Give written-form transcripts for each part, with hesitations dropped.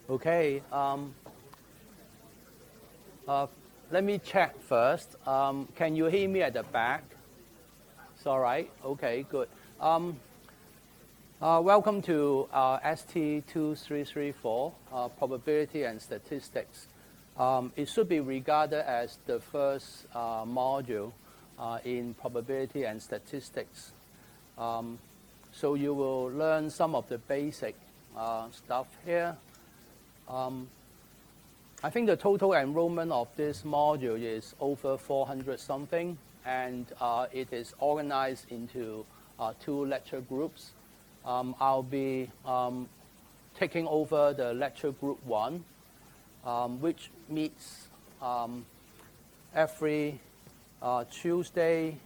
Okay. Let me check first. Can you hear me at the back? It's all right. Okay, good. Welcome to ST2334, Probability and Statistics. It should be regarded as the first module in Probability and Statistics. So you will learn some of the basic stuff here. I think the total enrollment of this module is over 400 something, and it is organized into 2 lecture groups. I'll be taking over the lecture group 1, which meets every Tuesday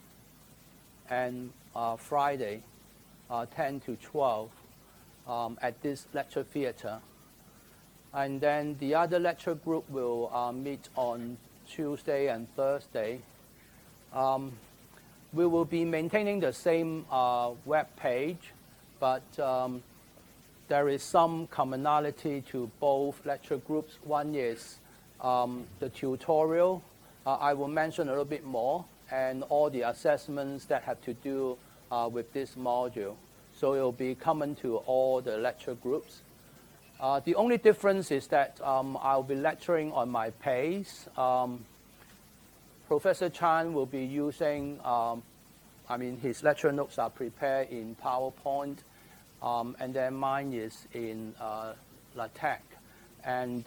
and Friday, 10 to 12, at this lecture theater. And then the other lecture group will meet on Tuesday and Thursday. We will be maintaining the same web page, but there is some commonality to both lecture groups. One is the tutorial. I will mention a little bit more, and all the assessments that have to do with this module. So it will be common to all the lecture groups. The only difference is that I'll be lecturing on my pace. Professor Chan will be using, his lecture notes are prepared in PowerPoint, and then mine is in LaTeX. And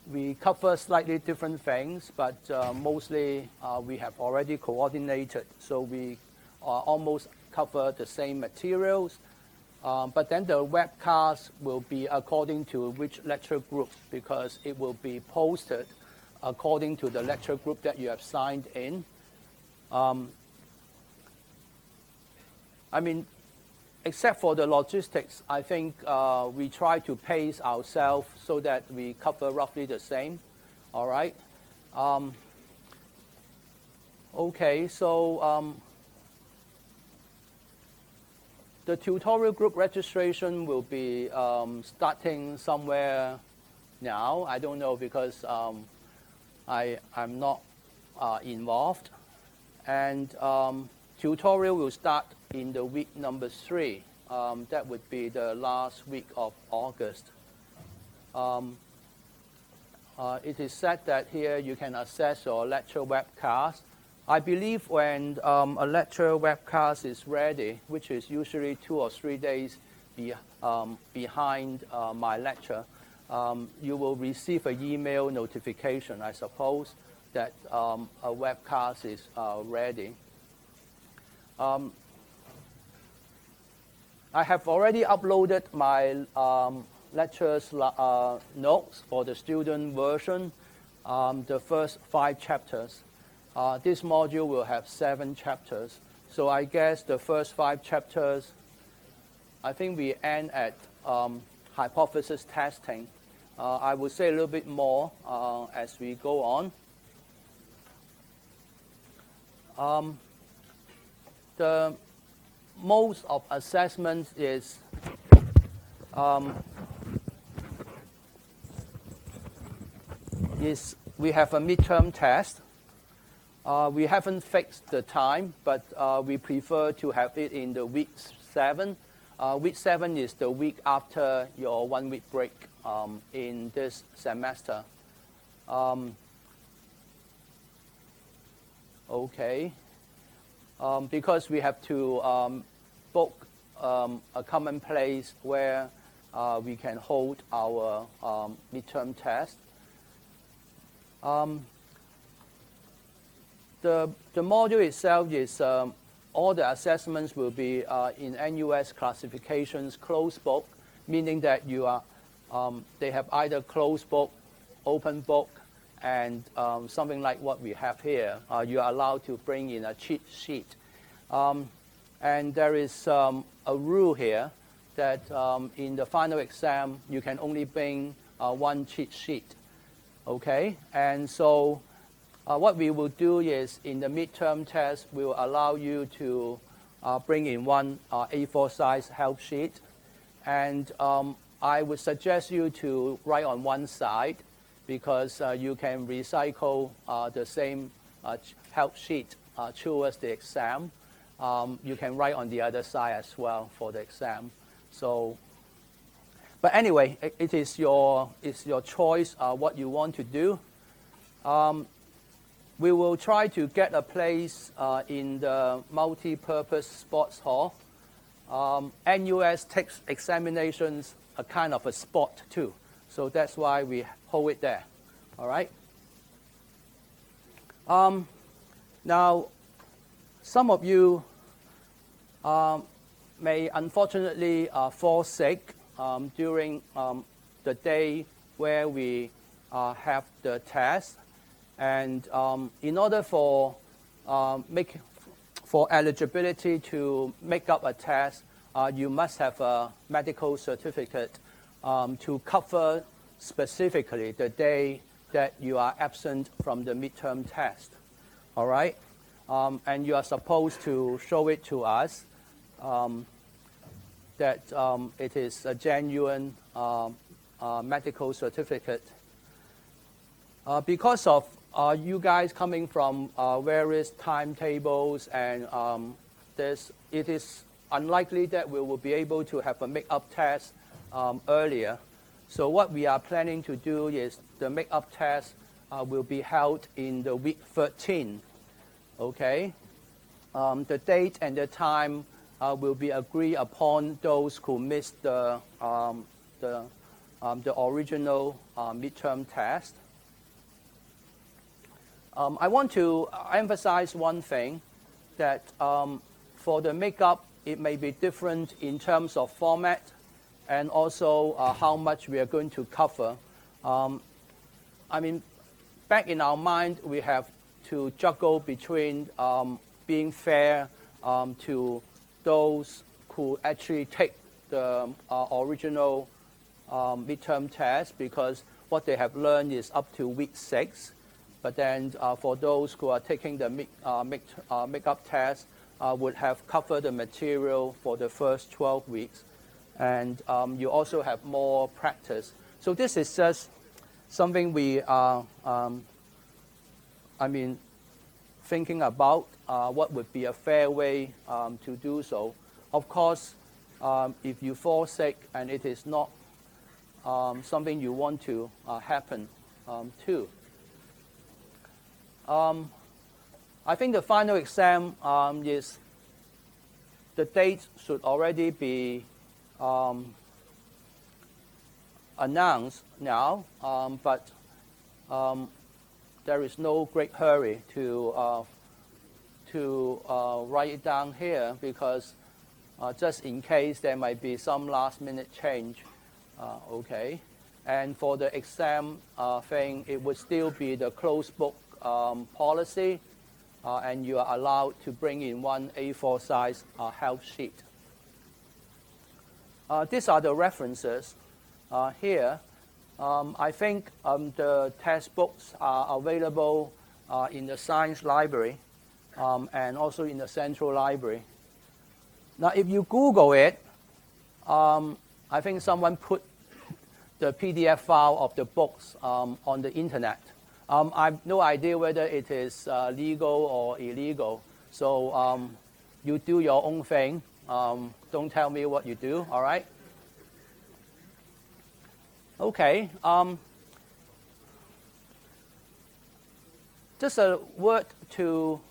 we cover slightly different things, but mostly we have already coordinated, so we almost cover the same materials. But then the webcast will be according to which lecture group, because it will be posted according to the lecture group that you have signed in. Except for the logistics, I think we try to pace ourselves so that we cover roughly the same. All right. Okay, so the tutorial group registration will be starting somewhere now. I don't know, because I'm not involved. And tutorial will start in the week number 3. That would be the last week of August. It is said that here you can access your lecture webcast. I believe when a lecture webcast is ready, which is usually 2 or 3 days behind my lecture, you will receive an email notification, I suppose, that a webcast is ready. I have already uploaded my lectures notes for the student version, the first 5 chapters. This module will have 7 chapters. So I guess the first 5 chapters, I think we end at hypothesis testing. I will say a little bit more as we go on. The most of assessments is we have a midterm test. We haven't fixed the time, but we prefer to have it in the week 7. Week 7 is the week after your 1-week break in this semester. Okay. Because we have to book a common place where we can hold our midterm test. The module itself is all the assessments will be in NUS classifications closed book, meaning that you are they have either closed book, open book, and something like what we have here. You are allowed to bring in a cheat sheet, and there is a rule here that in the final exam you can only bring 1 cheat sheet. Okay, and so. What we will do is, in the midterm test, we will allow you to bring in 1 A4 size help sheet. And I would suggest you to write on one side because you can recycle the same help sheet towards the exam. You can write on the other side as well for the exam. So, but anyway, it is your choice what you want to do. We will try to get a place in the multi-purpose sports hall. NUS takes examinations a kind of a sport too, so that's why we hold it there. All right. Now, some of you may unfortunately fall sick during the day where we have the test, and in order for eligibility to make up a test, you must have a medical certificate to cover specifically the day that you are absent from the midterm test. All right? And you are supposed to show it to us that it is a genuine medical certificate. Because of you guys coming from various timetables and it is unlikely that we will be able to have a make-up test earlier. So what we are planning to do is the make-up test will be held in the week 13. Okay? The date and the time will be agreed upon those who missed the original midterm test. I want to emphasize one thing, that for the makeup, it may be different in terms of format and also how much we are going to cover. I mean, back in our mind, we have to juggle between being fair to those who actually take the original midterm test, because what they have learned is up to week 6. But then for those who are taking the makeup test, would have covered the material for the first 12 weeks. And you also have more practice. So this is just something we are, thinking about what would be a fair way to do so. Of course, if you fall sick and it is not something you want to happen too. I think the final exam is, the date should already be announced now, but there is no great hurry to write it down here, because just in case there might be some last-minute change. Okay, and for the exam thing, it would still be the closed book policy, and you are allowed to bring in one A4 size help sheet. These are the references here. I think the textbooks are available in the science library and also in the central library. Now, if you Google it, I think someone put the PDF file of the books on the internet. I have no idea whether it is legal or illegal. So you do your own thing. Don't tell me what you do, all right? Okay. Just a word to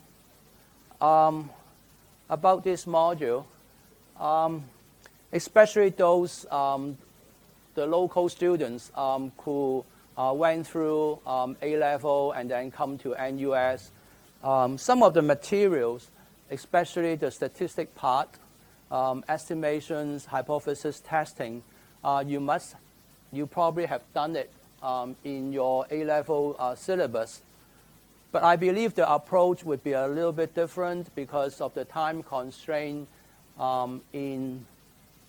about this module, especially those the local students who went through A-level and then come to NUS. Some of the materials, especially the statistic part, estimations, hypothesis testing, you probably have done it in your A-level syllabus. But I believe the approach would be a little bit different because of the time constraint in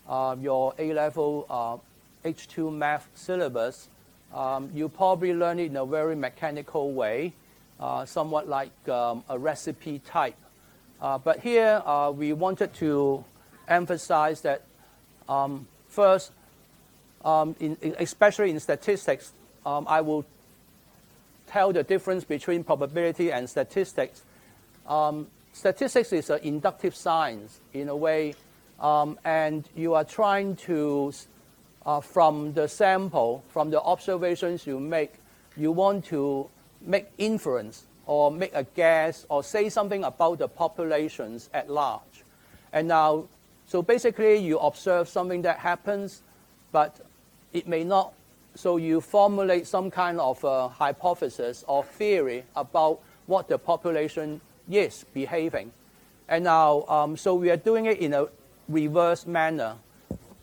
your A-level H2 math syllabus. You probably learn it in a very mechanical way, somewhat like a recipe type. But here we wanted to emphasize that first, especially in statistics, I will tell the difference between probability and statistics. Statistics is an inductive science in a way, and you are trying to, from the sample, from the observations you make, you want to make inference or make a guess or say something about the populations at large. And now, so basically you observe something that happens, but it may not. So you formulate some kind of a hypothesis or theory about what the population is behaving. And now, so we are doing it in a reverse manner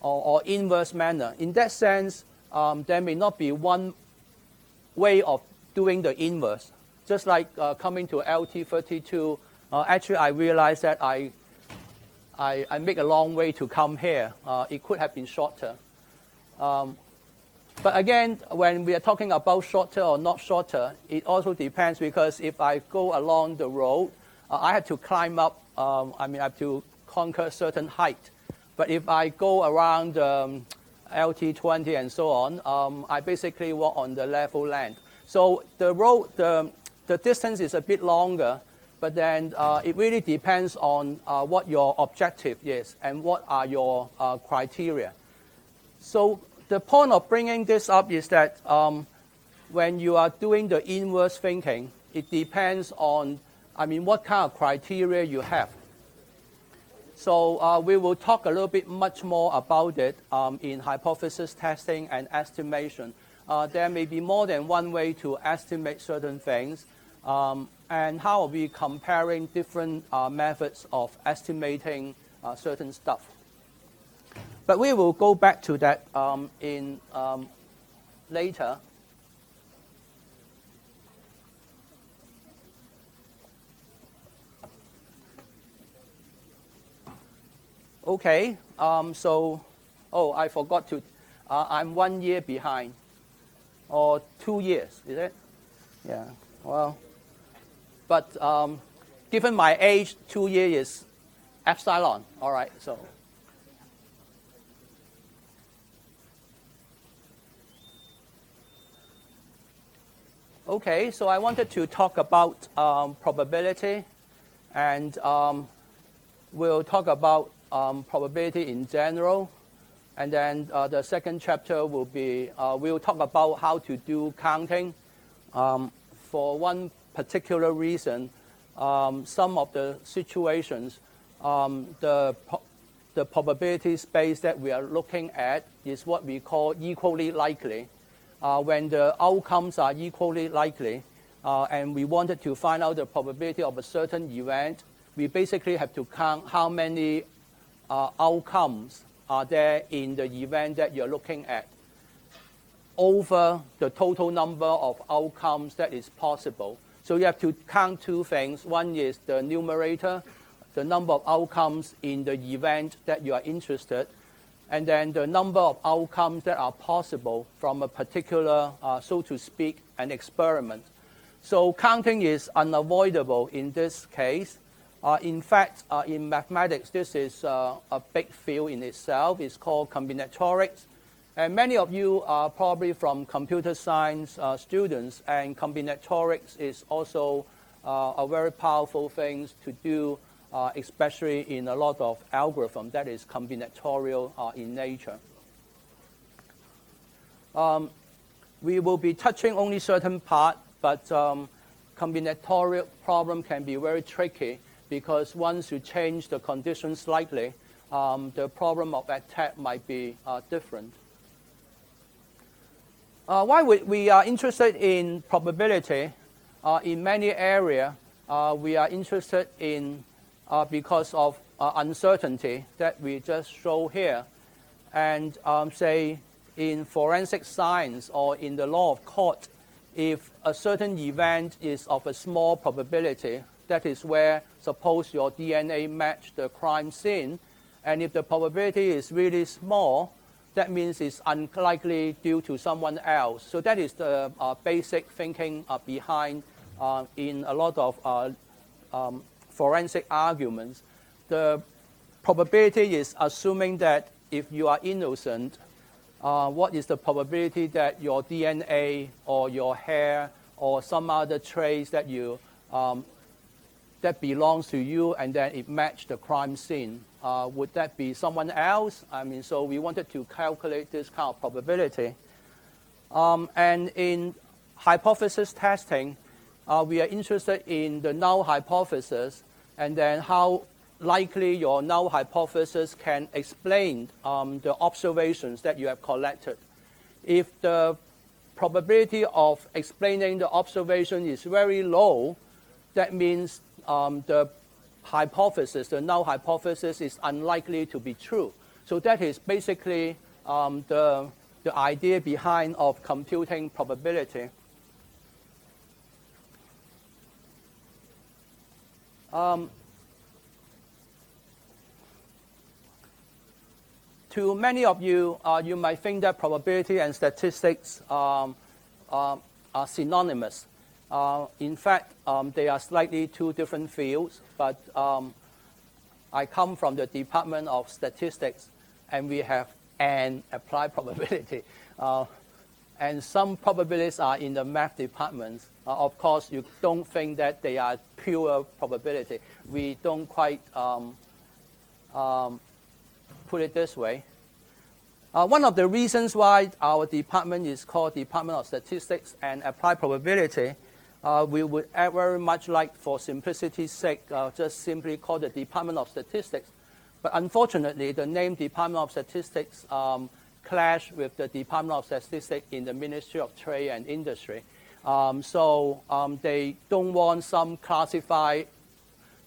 or inverse manner. In that sense, there may not be one way of doing the inverse. Just like coming to LT32, actually I realized that I make a long way to come here. It could have been shorter. But again, when we are talking about shorter or not shorter, it also depends, because if I go along the road, I have to climb up, I have to conquer a certain height. But if I go around LT20 and so on, I basically walk on the level land. So the road, the distance is a bit longer, but then it really depends on what your objective is and what are your criteria. So the point of bringing this up is that when you are doing the inverse thinking, it depends on, what kind of criteria you have. So we will talk a little bit much more about it in hypothesis testing and estimation. There may be more than one way to estimate certain things, and how are we comparing different methods of estimating certain stuff. But we will go back to that in later. Okay, I forgot to, I'm 1 year behind, or 2 years, is it? Yeah, well, but given my age, 2 years is epsilon, all right, so. Okay, so I wanted to talk about probability, and we'll talk about probability in general, and then the second chapter will be, we'll talk about how to do counting. For one particular reason, some of the situations, the probability space that we are looking at is what we call equally likely. When the outcomes are equally likely, and we wanted to find out the probability of a certain event, we basically have to count how many outcomes are there in the event that you're looking at over the total number of outcomes that is possible. So you have to count two things. One is the numerator, the number of outcomes in the event that you are interested, and then the number of outcomes that are possible from a particular, so to speak, an experiment. So counting is unavoidable in this case. In fact, in mathematics, this is a big field in itself. It's called combinatorics. And many of you are probably from computer science students, and combinatorics is also a very powerful thing to do, especially in a lot of algorithm that is combinatorial in nature. We will be touching only certain part, but combinatorial problem can be very tricky, because once you change the conditions slightly, the problem of attack might be different. Why we are interested in probability? In many areas, we are interested in because of uncertainty that we just show here. And say in forensic science or in the law of court, if a certain event is of a small probability, that is where, suppose your DNA matched the crime scene, and if the probability is really small, that means it's unlikely due to someone else. So that is the basic thinking behind in a lot of forensic arguments. The probability is assuming that if you are innocent, what is the probability that your DNA or your hair or some other trace that you that belongs to you and then it matched the crime scene. Would that be someone else? I mean, so we wanted to calculate this kind of probability. And in hypothesis testing, we are interested in the null hypothesis and then how likely your null hypothesis can explain the observations that you have collected. If the probability of explaining the observation is very low, that means the hypothesis, the null hypothesis, is unlikely to be true. So that is basically the idea behind of computing probability. To many of you, you might think that probability and statistics are synonymous. In fact, they are slightly two different fields, but I come from the Department of Statistics, and we have an applied probability. And some probabilities are in the math departments. Of course, you don't think that they are pure probability. We don't quite put it this way. One of the reasons why our department is called Department of Statistics and Applied Probability, we would very much like, for simplicity's sake, just simply call the Department of Statistics. But unfortunately, the name Department of Statistics clash with the Department of Statistics in the Ministry of Trade and Industry. So they don't want some classified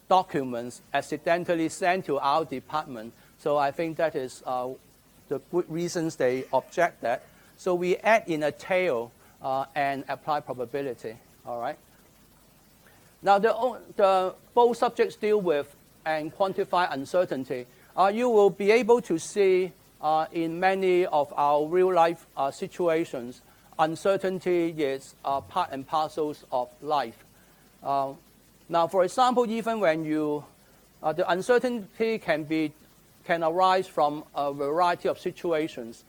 documents accidentally sent to our department. So I think that is the good reasons they object that. So we add in a tail and apply probability. All right. Now both subjects deal with and quantify uncertainty. You will be able to see in many of our real life situations, uncertainty is part and parcels of life. Now, for example, even when the uncertainty can arise from a variety of situations.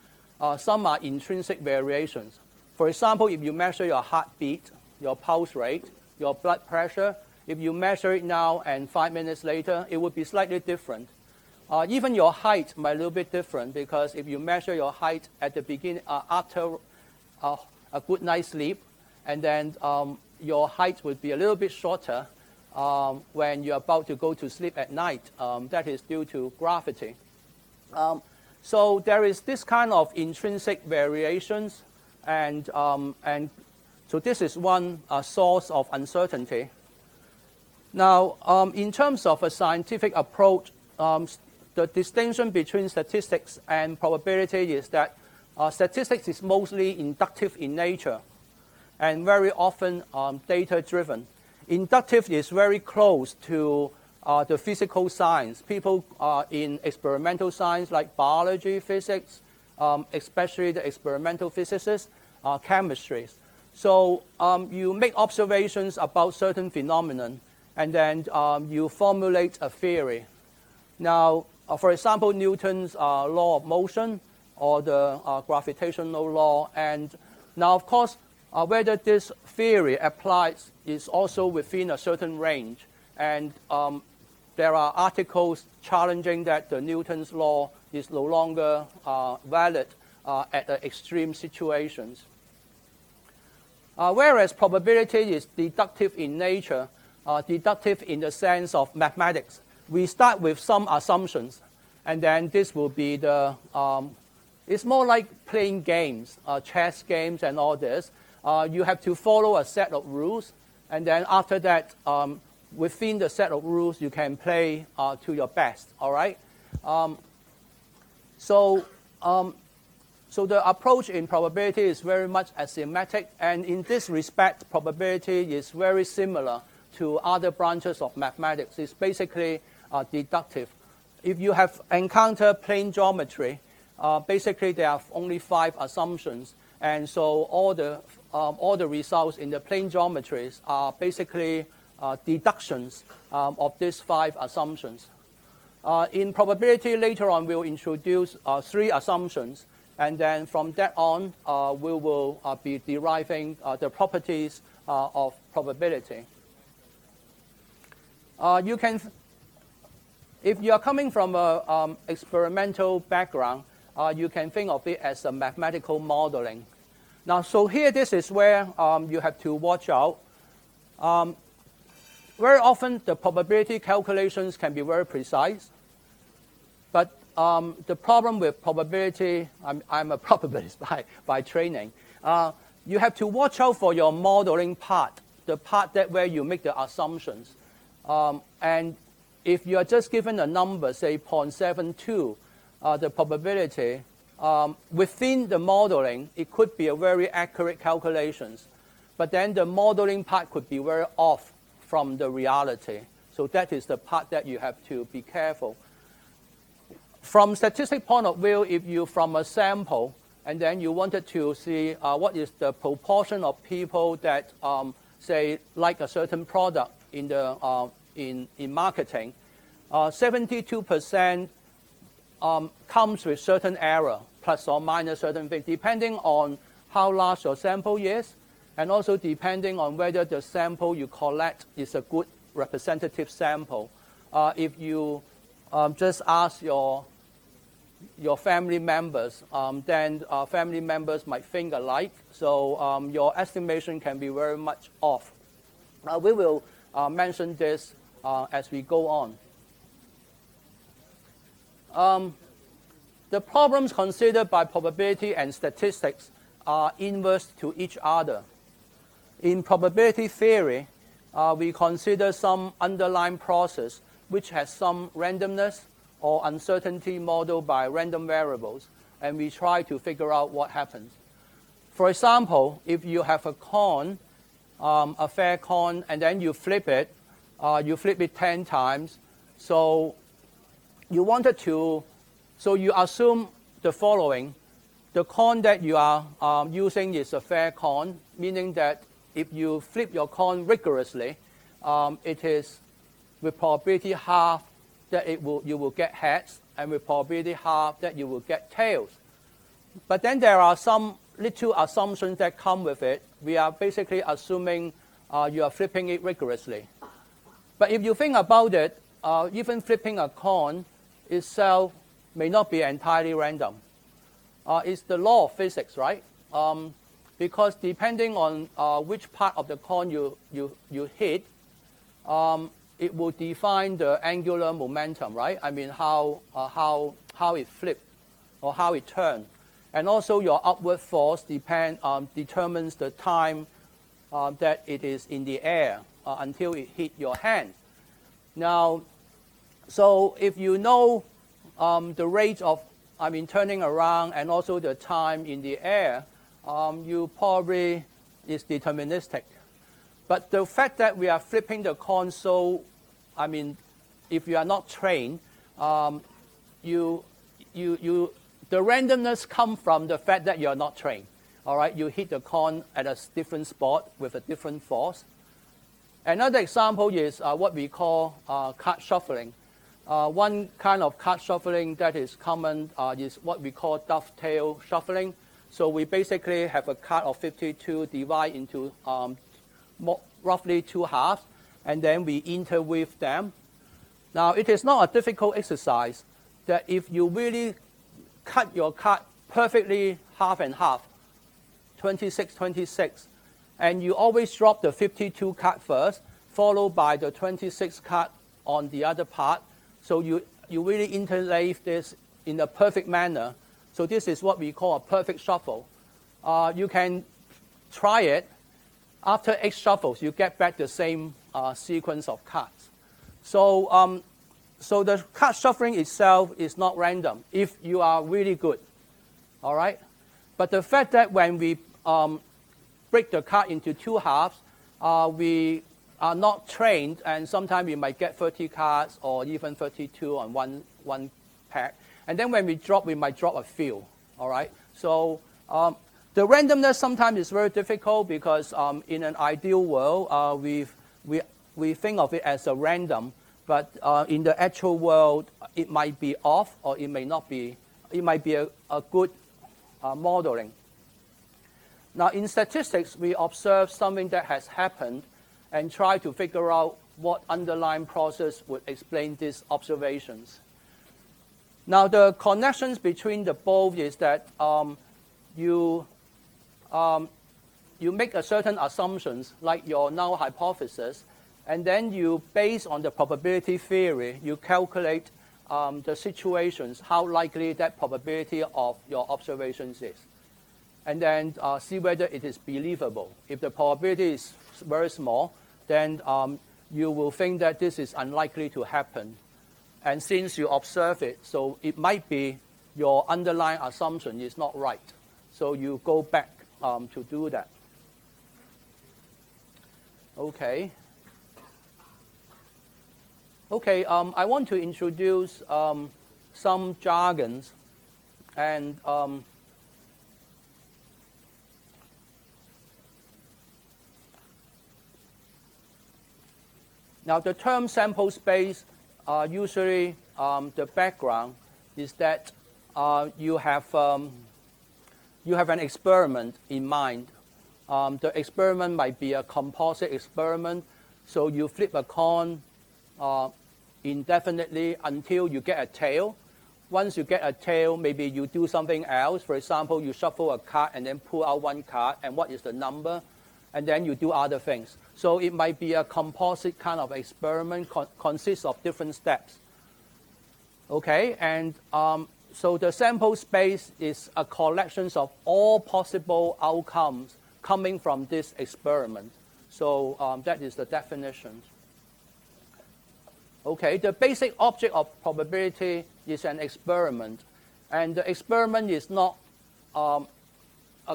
Some are intrinsic variations. For example, if you measure your heartbeat, your pulse rate, your blood pressure, if you measure it now and 5 minutes later, it would be slightly different. Even your height might be a little bit different, because if you measure your height at the beginning, after a good night's sleep, and then your height would be a little bit shorter when you're about to go to sleep at night. That is due to gravity. So there is this kind of intrinsic variations, and so this is one source of uncertainty. Now, in terms of a scientific approach, the distinction between statistics and probability is that statistics is mostly inductive in nature and very often data-driven. Inductive is very close to the physical science. People in experimental science like biology, physics, especially the experimental physicists, chemistry. So you make observations about certain phenomenon, and then you formulate a theory. Now, for example, Newton's law of motion or the gravitational law. And now, of course, whether this theory applies is also within a certain range. And there are articles challenging that the Newton's law is no longer valid at extreme situations. Whereas probability is deductive in nature, deductive in the sense of mathematics. We start with some assumptions, and then this will be the, it's more like playing games, chess games and all this. You have to follow a set of rules, and then after that, within the set of rules, you can play to your best, all right? So the approach in probability is very much asymmetric, and in this respect, probability is very similar to other branches of mathematics. It's basically deductive. If you have encountered plane geometry, basically there are only 5 assumptions, and so all the results in the plane geometries are basically deductions of these 5 assumptions. In probability, later on, we'll introduce 3 assumptions, And then from that on, we will be deriving the properties of probability. If you are coming from an experimental background, you can think of it as a mathematical modeling. Now, so here, this is where you have to watch out. Very often, the probability calculations can be very precise. But the problem with probability, I'm a probabilist by training. You have to watch out for your modeling part, the part that where you make the assumptions. And if you are just given a number, say 0.72, the probability, within the modeling, it could be a very accurate calculations. But then the modeling part could be very off from the reality. So that is the part that you have to be careful. From statistic point of view, if you from a sample, and then you wanted to see what is the proportion of people that, say, like a certain product in the in marketing, 72% comes with certain error, plus or minus certain thing, depending on how large your sample is, and also depending on whether the sample you collect is a good representative sample. If you just ask your family members, then family members might think alike, so your estimation can be very much off. We will mention this as we go on. The problems considered by probability and statistics are inverse to each other. In probability theory, we consider some underlying process which has some randomness or uncertainty modeled by random variables, and we try to figure out what happens. For example, if you have a coin, a fair coin, and then you flip it 10 times, so you wanted to, so you assume the following: the coin that you are using is a fair coin, meaning that if you flip your coin rigorously, it is with probability half that you will get heads, and with probability half that you will get tails. But then there are some little assumptions that come with it. We are basically assuming you are flipping it rigorously. But if you think about it, even flipping a coin itself may not be entirely random. It's the law of physics, right? Because depending on which part of the coin you hit, it will define the angular momentum, right? I mean how it flipped or how it turned. And also your upward force determines the time that it is in the air until it hit your hand. Now, so if you know the rate of, turning around and also the time in the air, you probably is deterministic. But the fact that we are flipping the coin, so, if you are not trained, the randomness comes from the fact that you are not trained. All right, you hit the coin at a different spot with a different force. Another example is what we call card shuffling. One kind of card shuffling that is common is what we call dovetail shuffling. So we basically have a card of 52 divided into roughly 2 halves, and then we interweave them. Now, it is not a difficult exercise that if you really cut your card perfectly half and half, 26, 26, and you always drop the 52 card first, followed by the 26 card on the other part. So you really interleave this in a perfect manner. So this is what we call a perfect shuffle. You can try it. After 8 shuffles, you get back the same sequence of cards. So, so the card shuffling itself is not random if you are really good. All right? But the fact that when we break the card into 2 halves, we are not trained, and sometimes we might get 30 cards or even 32 on one pack. And then when we drop, we might drop a few. All right? So the randomness sometimes is very difficult because in an ideal world, we think of it as a random, but in the actual world, it might be off or it may not be. It might be a good modeling. Now, in statistics, we observe something that has happened and try to figure out what underlying process would explain these observations. Now, the connections between the both is that you make a certain assumptions, like your null hypothesis, and then you, based on the probability theory, you calculate the situations, how likely that probability of your observations is. And then see whether it is believable. If the probability is very small, then you will think that this is unlikely to happen. And since you observe it, so it might be your underlying assumption is not right. So you go back to do that. Okay. Okay, I want to introduce some jargons. And now the term sample space, usually the background is that you have an experiment in mind. The experiment might be a composite experiment, so you flip a coin indefinitely until you get a tail. Once you get a tail, maybe you do something else. For example, you shuffle a card and then pull out one card, and what is the number? And then you do other things. So it might be a composite kind of experiment, consists of different steps. Okay, and so the sample space is a collection of all possible outcomes coming from this experiment. So that is the definition. Okay, the basic object of probability is an experiment. And the experiment is not a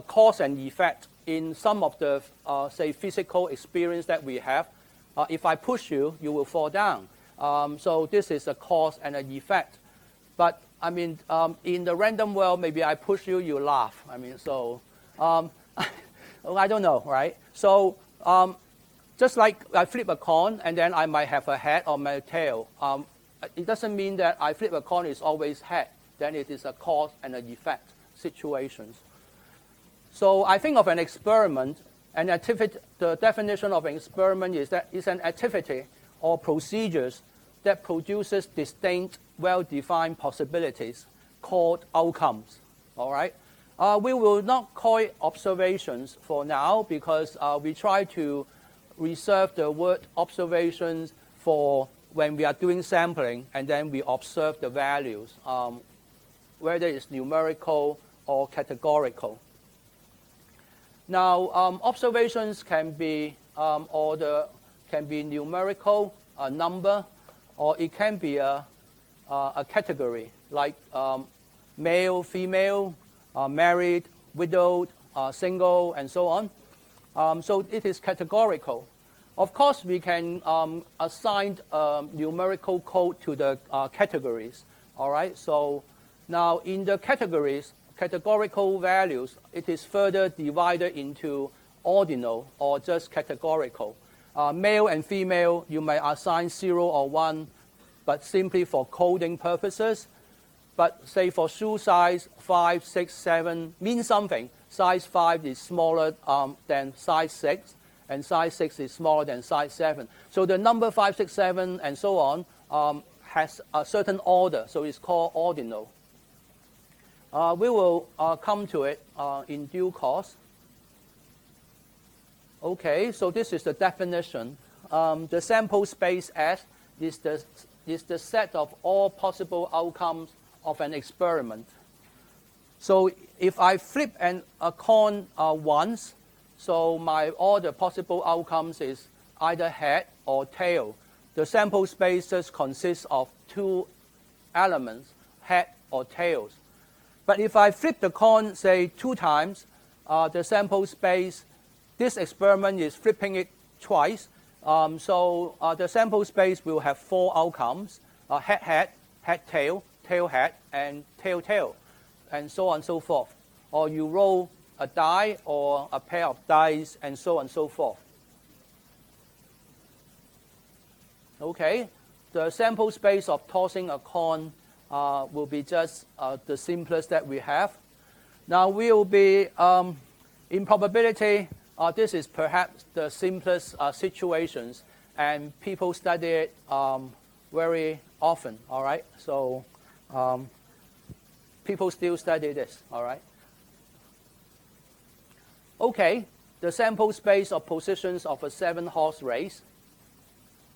cause and effect. In some of the, say, physical experience that we have, if I push you, you will fall down. So this is a cause and an effect. But, I mean, in the random world, maybe I push you, you laugh. I mean, so I don't know, right? So just like I flip a coin, and then I might have a head or my tail. It doesn't mean that I flip a coin is always head. Then it is a cause and an effect situations. So I think of an experiment, an activity. The definition of an experiment is that it's an activity or procedures that produces distinct, well-defined possibilities called outcomes. All right. We will not call it observations for now because we try to reserve the word observations for when we are doing sampling and then we observe the values, whether it's numerical or categorical. Now, observations can be numerical, a number, or it can be a category like male, female, married, widowed, single, and so on. So it is categorical. Of course, we can assign numerical code to the categories. All right. So now in the categories, categorical values, it is further divided into ordinal or just categorical. Male and female, you may assign 0 or 1, but simply for coding purposes. But say for shoe size, 5, 6, 7 means something. Size 5 is smaller than size 6, and size 6 is smaller than size 7. So the number 5, 6, 7, and so on has a certain order, so it's called ordinal. We will come to it in due course. Okay, so this is the definition. The sample space S is the set of all possible outcomes of an experiment. So if I flip a coin once, so all the possible outcomes is either head or tail. The sample space just consists of two elements, head or tails. But if I flip the coin, say 2 times, the sample space, this experiment is flipping it twice. So the sample space will have 4 outcomes, head, head, head, tail, tail, head, and tail, tail, and so on and so forth. Or you roll a die or a pair of dice, and so on and so forth. Okay, the sample space of tossing a coin will be just the simplest that we have. Now we will be, in probability, this is perhaps the simplest situations, and people study it very often, all right? So people still study this, all right? Okay, the sample space of positions of a 7-horse race.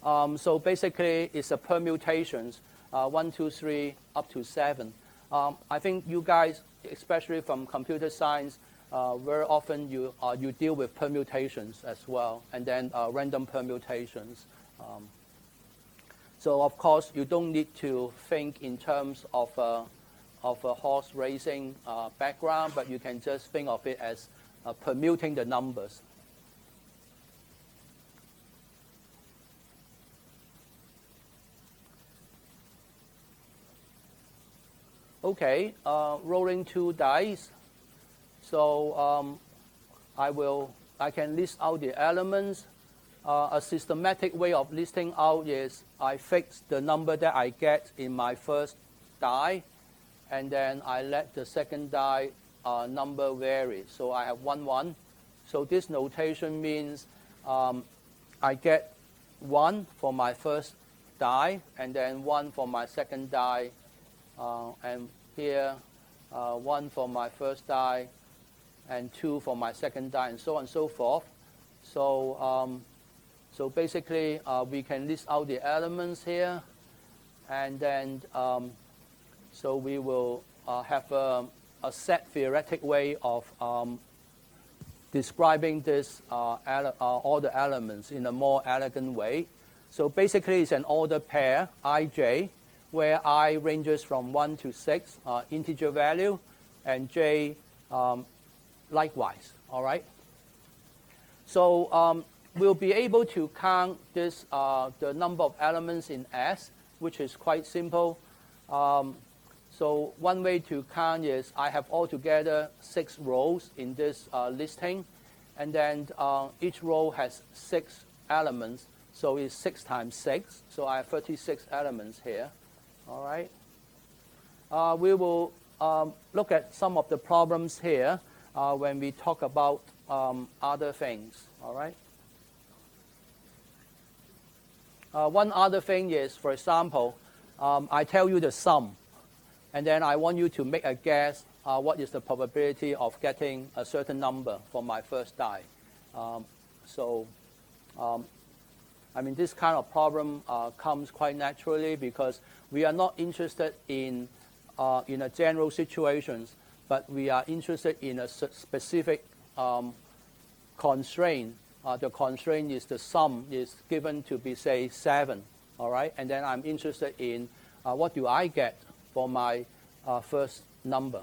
So basically, it's a permutations, 1, 2, 3, up to 7. I think you guys, especially from computer science, very often you deal with permutations as well, and then random permutations. So of course, you don't need to think in terms of a horse racing background, but you can just think of it as permuting the numbers. Okay, rolling 2 dice. So I can list out the elements. A systematic way of listing out is I fix the number that I get in my first die, and then I let the second die number vary. So I have 1, 1. So this notation means I get 1 for my first die, and then 1 for my second die, and here 1 for my first die, and 2 for my second die, and so on and so forth. So so basically, we can list out the elements here, and then so we will have a set theoretic way of describing this all the elements in a more elegant way. So basically, it's an ordered pair, ij, where I ranges from 1 to 6, integer value, and j likewise, all right? So we'll be able to count this, the number of elements in S, which is quite simple. So one way to count is I have altogether 6 rows in this listing, and then each row has 6 elements, so it's 6 times 6, so I have 36 elements here, all right? We will look at some of the problems here when we talk about other things, all right? One other thing is, for example, I tell you the sum, and then I want you to make a guess what is the probability of getting a certain number for my first die. I mean, this kind of problem comes quite naturally because we are not interested in a general situations, but we are interested in a specific constraint. The constraint is the sum is given to be, say, 7, all right? And then I'm interested in what do I get for my first number.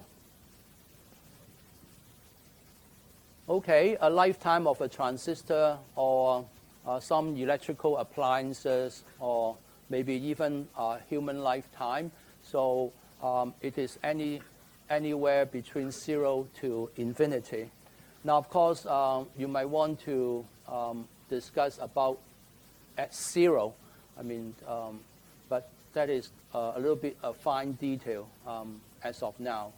Okay, a lifetime of a transistor or some electrical appliances or maybe even human lifetime. So it is anywhere between 0 to infinity. Now, of course, you might want to discuss about at 0. I mean, but that is a little bit of fine detail as of now.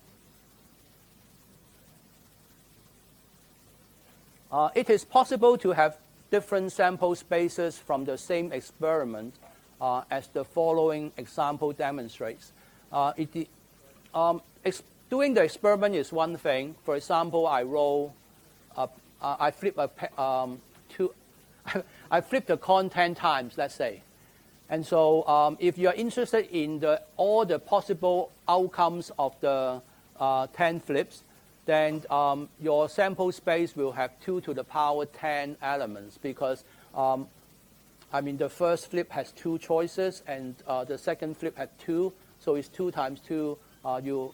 It is possible to have different sample spaces from the same experiment, as the following example demonstrates. Doing the experiment is one thing. For example, I roll. I flip I flip the coin 10 times, let's say. And so if you are interested in all the possible outcomes of the 10 flips, then your sample space will have 2 to the power 10 elements because, I mean, the first flip has 2 choices and the second flip had 2. So it's 2 times 2. You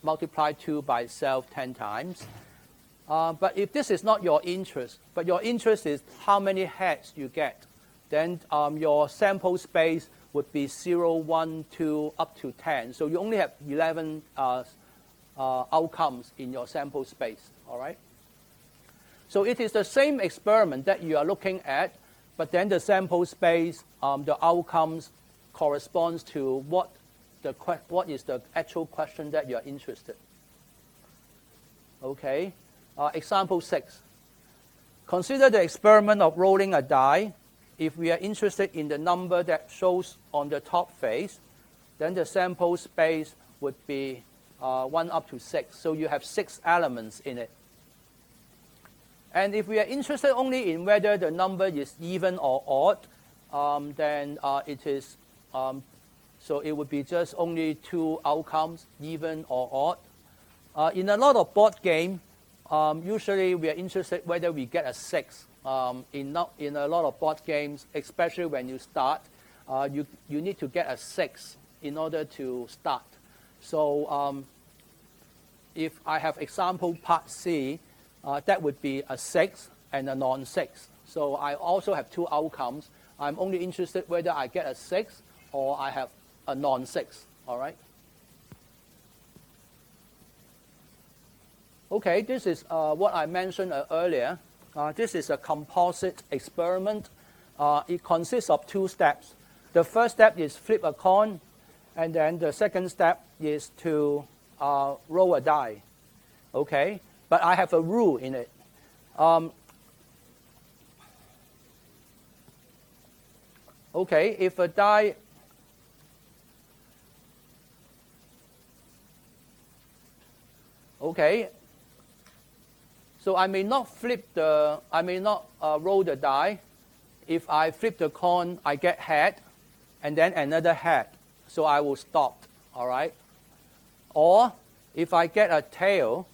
multiply 2 by itself 10 times. But if this is not your interest, but your interest is how many heads you get, then your sample space would be 0, 1, 2, up to 10. So you only have 11 outcomes in your sample space, all right? So it is the same experiment that you are looking at, but then the sample space, the outcomes corresponds to what is the actual question that you are interested. Okay, example 6. Consider the experiment of rolling a die. If we are interested in the number that shows on the top face, then the sample space would be 1 up to 6. So you have 6 elements in it. And if we are interested only in whether the number is even or odd, then it is, so it would be just only 2 outcomes, even or odd. In a lot of board games, usually we are interested whether we get a 6. In a lot of board games, especially when you start, you need to get a 6 in order to start. So if I have example part C, that would be a 6 and a non-6. So I also have 2 outcomes. I'm only interested whether I get a 6 or I have a non-6. All right? Okay, this is what I mentioned earlier. This is a composite experiment. It consists of 2 steps. The first step is flip a coin, and then the second step is to roll a die. Okay, but I have a rule in it. Okay, if a die so I may not roll the die. If I flip the coin, I get head, and then another head. So I will stop. All right. Or if I get a tail,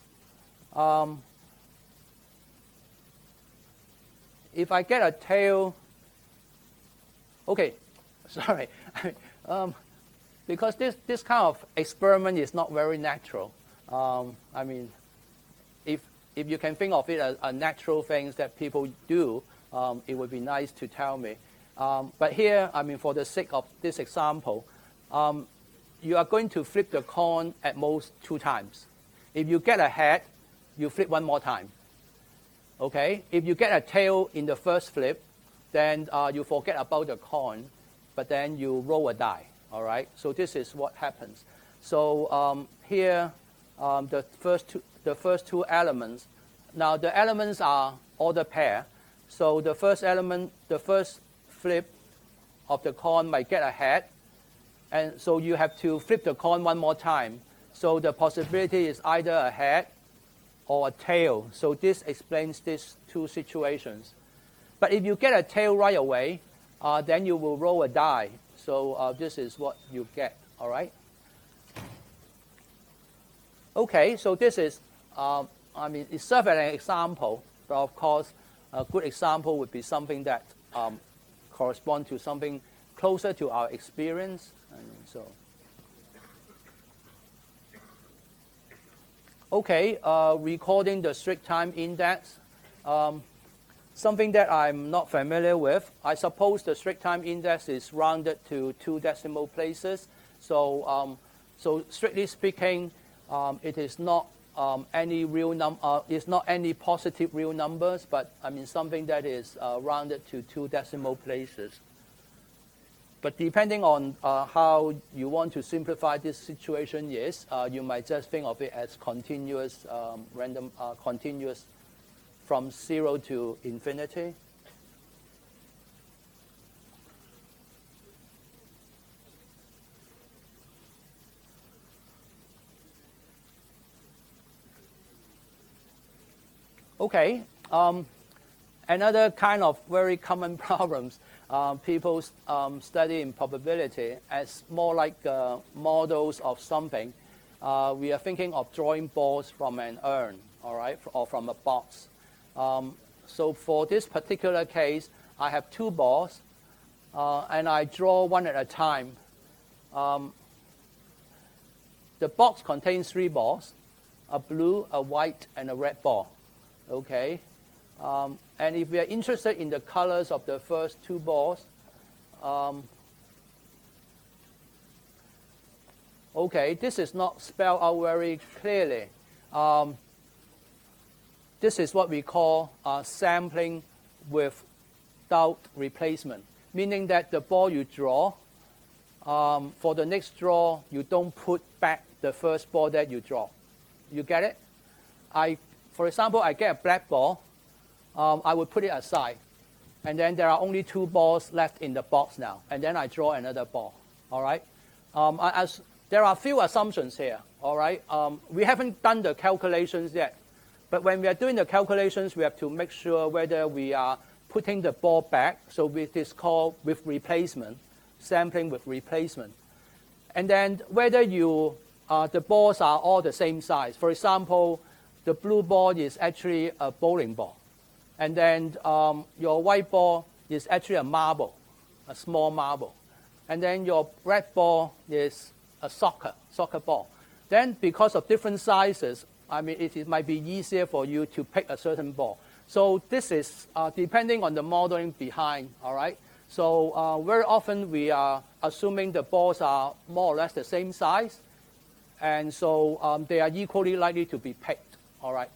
okay, sorry, because this kind of experiment is not very natural. I mean, if you can think of it as a natural things that people do, it would be nice to tell me. But here, I mean, for the sake of this example, you are going to flip the coin at most 2 times. If you get a head, you flip 1 more time. Okay? If you get a tail in the first flip, then you forget about the coin, but then you roll a die. All right? So this is what happens. So here, the first 2 elements. Now the elements are order pair. So the first element, the first flip of the coin might get a head, and so you have to flip the coin 1 more time. So the possibility is either a head or a tail. So this explains these 2 situations. But if you get a tail right away, then you will roll a die. So this is what you get. All right. Okay, so this is, I mean, it serves as an example, but of course, a good example would be something that corresponds to something closer to our experience. And so, okay, recording the strict time index, something that I'm not familiar with. I suppose the strict time index is rounded to 2 decimal places. So, so strictly speaking, it is not any real it's not any positive real numbers, but I mean something that is rounded to 2 decimal places. But depending on how you want to simplify this situation, yes, you might just think of it as continuous, continuous from 0 to infinity. Okay, another kind of very common problems people study in probability as more like models of something. We are thinking of drawing balls from an urn, all right, or from a box. So for this particular case, I have 2 balls, and I draw 1 at a time. The box contains 3 balls, a blue, a white, and a red ball. Okay, and if we are interested in the colors of the first 2 balls, okay, this is not spelled out very clearly. This is what we call sampling without replacement, meaning that the ball you draw, for the next draw, you don't put back the first ball that you draw. You get it? for example, I get a black ball, I would put it aside. And then there are only 2 balls left in the box now. And then I draw another ball. All right? There are a few assumptions here. All right? We haven't done the calculations yet. But when we are doing the calculations, we have to make sure whether we are putting the ball back. So it is called with replacement, sampling with replacement. And then whether the balls are all the same size. For example, the blue ball is actually a bowling ball. And then your white ball is actually a marble, a small marble. And then your red ball is a soccer ball. Then because of different sizes, I mean, it might be easier for you to pick a certain ball. So this is depending on the modeling behind, all right? So very often we are assuming the balls are more or less the same size. And so they are equally likely to be picked, all right?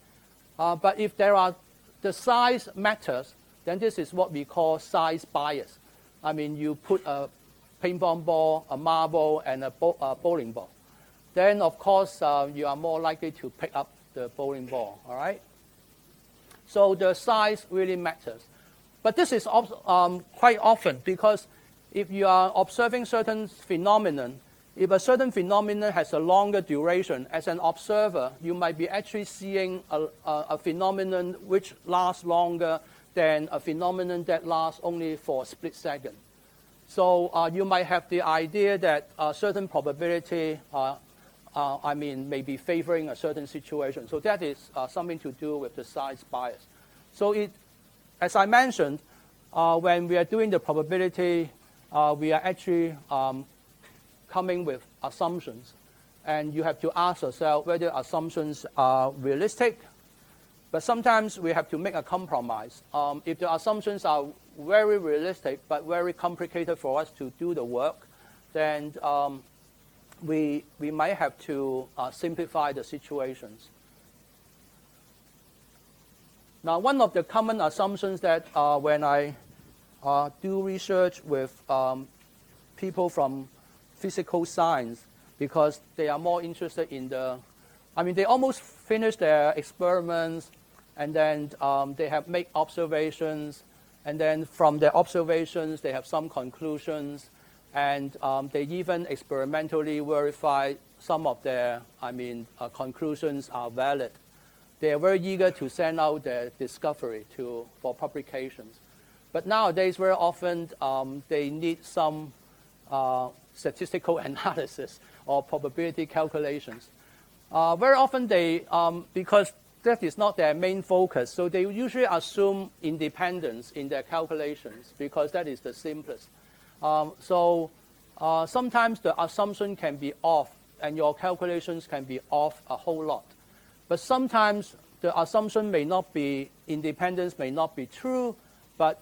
But if the size matters, then this is what we call size bias. I mean, you put a ping pong ball, a marble, and a bowling ball. Then, of course, you are more likely to pick up the bowling ball, all right? So the size really matters. But this is quite often because if you are observing certain phenomenon, if a certain phenomenon has a longer duration, as an observer, you might be actually seeing a phenomenon which lasts longer than a phenomenon that lasts only for a split second. So you might have the idea that a certain probability may be favoring a certain situation. So that is something to do with the size bias. So as I mentioned, when we are doing the probability, we are actually coming with assumptions. And you have to ask yourself whether assumptions are realistic. But sometimes we have to make a compromise. If the assumptions are very realistic but very complicated for us to do the work, then we might have to simplify the situations. Now, one of the common assumptions that when I do research with people from physical science, because they are more interested in they almost finish their experiments, and then they have made observations, and then from their observations they have some conclusions, and they even experimentally verify some of their conclusions are valid. They are very eager to send out their discovery for publications. But nowadays, very often, they need some statistical analysis or probability calculations. Very often, because that is not their main focus, so they usually assume independence in their calculations because that is the simplest. Sometimes the assumption can be off, and your calculations can be off a whole lot. But sometimes the assumption may not be, independence may not be true, but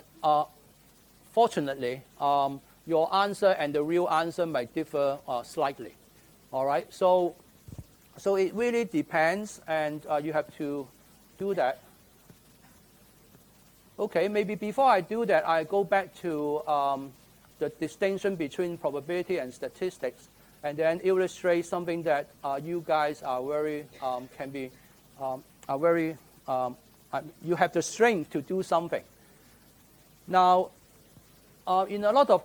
fortunately, your answer and the real answer might differ slightly. All right, so it really depends, and you have to do that. Okay, maybe before I do that, I go back to the distinction between probability and statistics, and then illustrate something that you guys are very you have the strength to do something. Now, in a lot of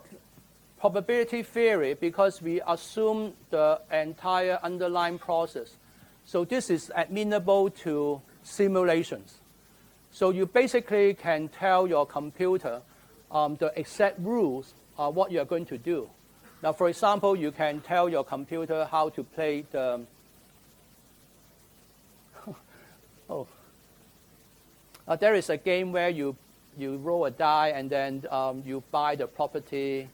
probability theory, because we assume the entire underlying process, so this is amenable to simulations. So you basically can tell your computer the exact rules of what you're going to do. Now, for example, you can tell your computer how to play the there is a game where you roll a die and then you buy the property,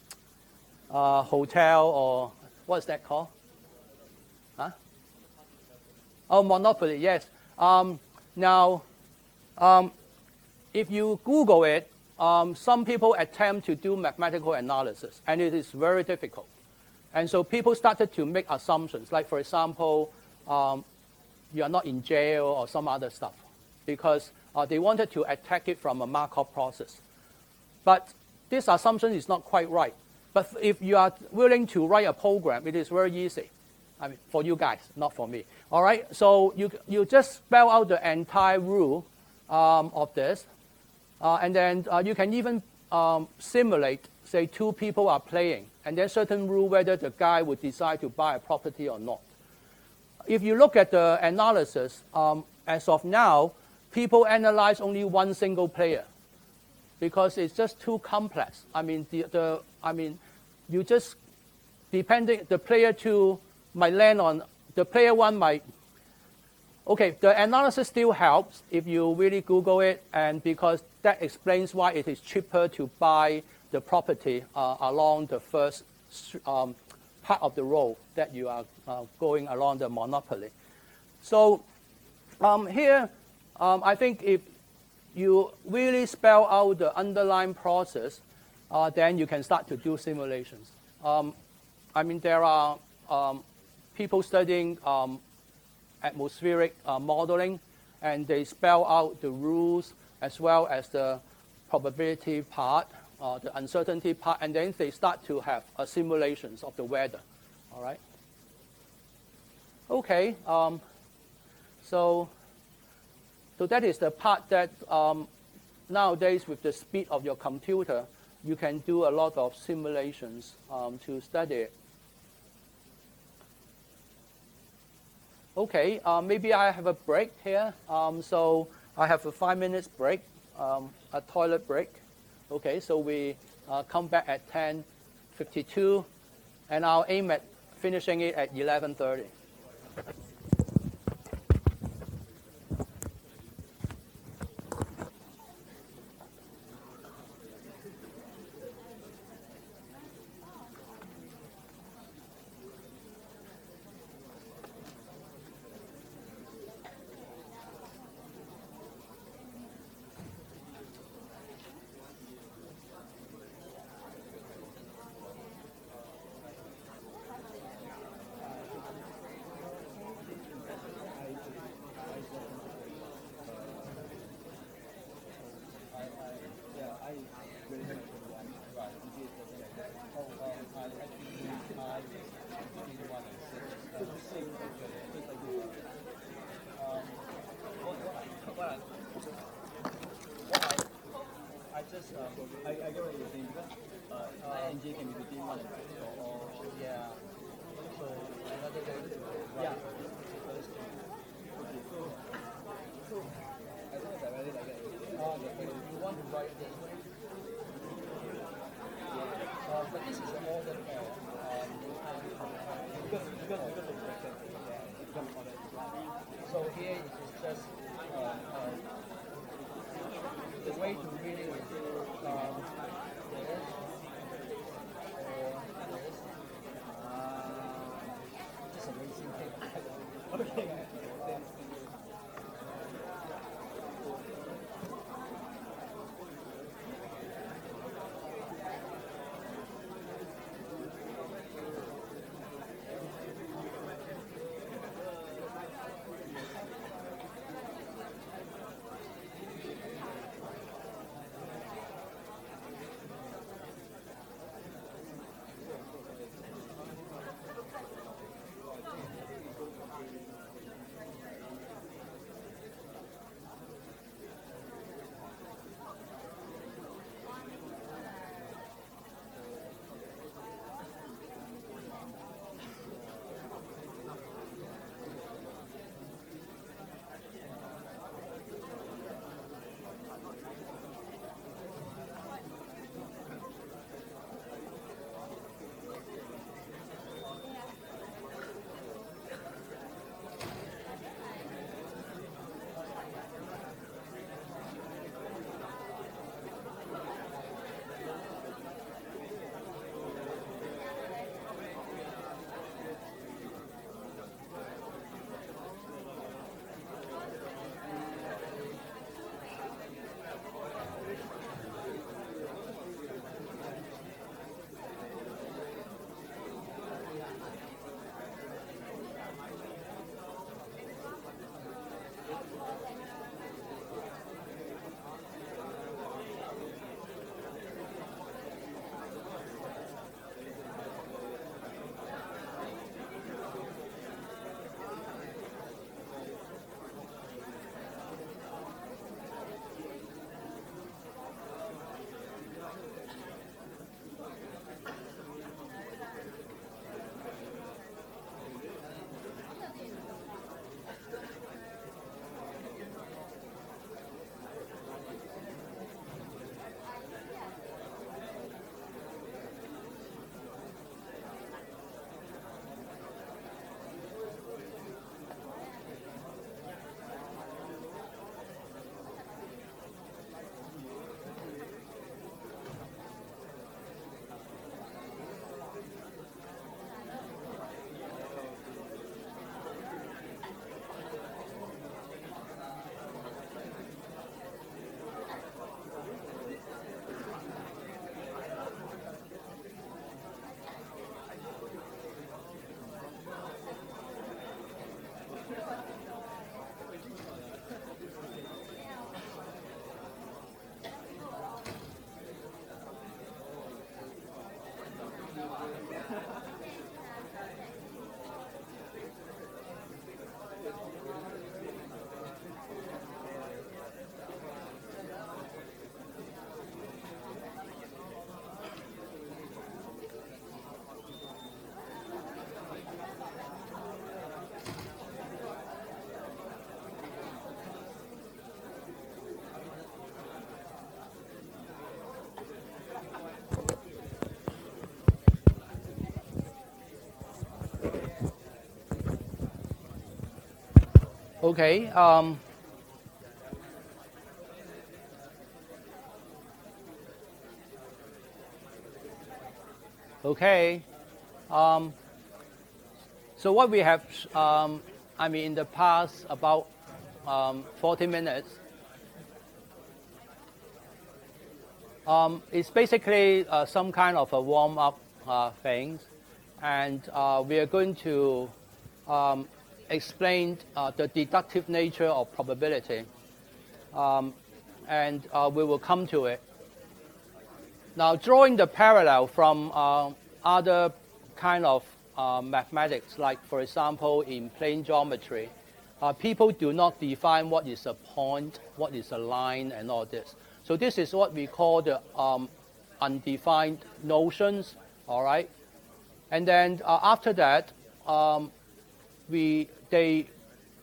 hotel, or what's that called? Huh? Oh, Monopoly, yes. Now, if you Google it, some people attempt to do mathematical analysis, and it is very difficult. And so people started to make assumptions, like, for example, you are not in jail or some other stuff, because they wanted to attack it from a Markov process. But this assumption is not quite right. But if you are willing to write a program, it is very easy. I mean, for you guys, not for me. All right, so you just spell out the entire rule of this, and then you can even simulate, say, two people are playing, and then certain rule whether the guy would decide to buy a property or not. If you look at the analysis, as of now, people analyze only one single player because it's just too complex. I mean, you just depending the player two might land on the player one might. Okay, the analysis still helps if you really Google it, and because that explains why it is cheaper to buy the property along the first part of the road that you are going along the monopoly. So here, I think if you really spell out the underlying process, then you can start to do simulations. I mean, there are people studying atmospheric modeling, and they spell out the rules as well as the probability part, the uncertainty part, and then they start to have simulations of the weather. All right. Okay. So that is the part that nowadays with the speed of your computer, you can do a lot of simulations to study it. Okay, maybe I have a break here. So I have a 5 minutes break, a toilet break. Okay, so we come back at 10:52, and I'll aim at finishing it at 11:30. I get what you're saying because INJ can be between 1 and 2. Yeah. So another way to yeah. First. Okay. So as long as I write it like that. You want to write this way? Yeah. But this is an order pair. Because of the question. Yeah. So here it is just the way to read it is this or this. Just amazing thing. Okay. Okay. Okay. So what we have, in the past about 40 minutes, it's basically some kind of a warm-up thing, and we are going to explain the deductive nature of probability, and we will come to it. Now, drawing the parallel from other kind of mathematics, like for example in plane geometry, people do not define what is a point, what is a line, and all this. So this is what we call the undefined notions, all right? And then after that, they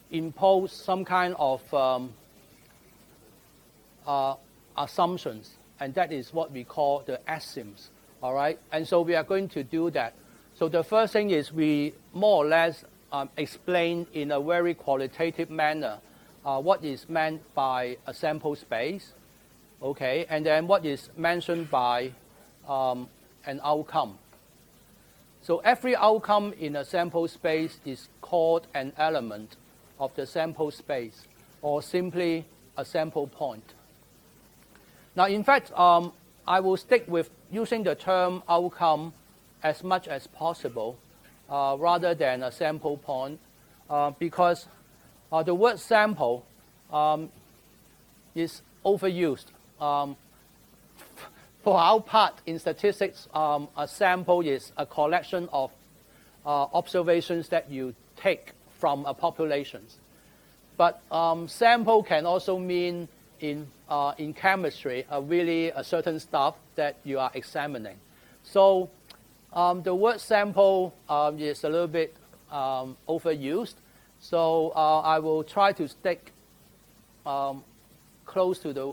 impose some kind of assumptions, and that is what we call the axioms, all right? And so we are going to do that. So the first thing is we more or less explain in a very qualitative manner what is meant by a sample space, okay, and then what is mentioned by an outcome. So every outcome in a sample space is called an element of the sample space, or simply a sample point. Now, in fact, I will stick with using the term outcome as much as possible rather than a sample point, because the word sample is overused. For our part in statistics, a sample is a collection of observations that you take from a population. But sample can also mean in chemistry really a certain stuff that you are examining. So the word sample is a little bit overused. So I will try to stick close to the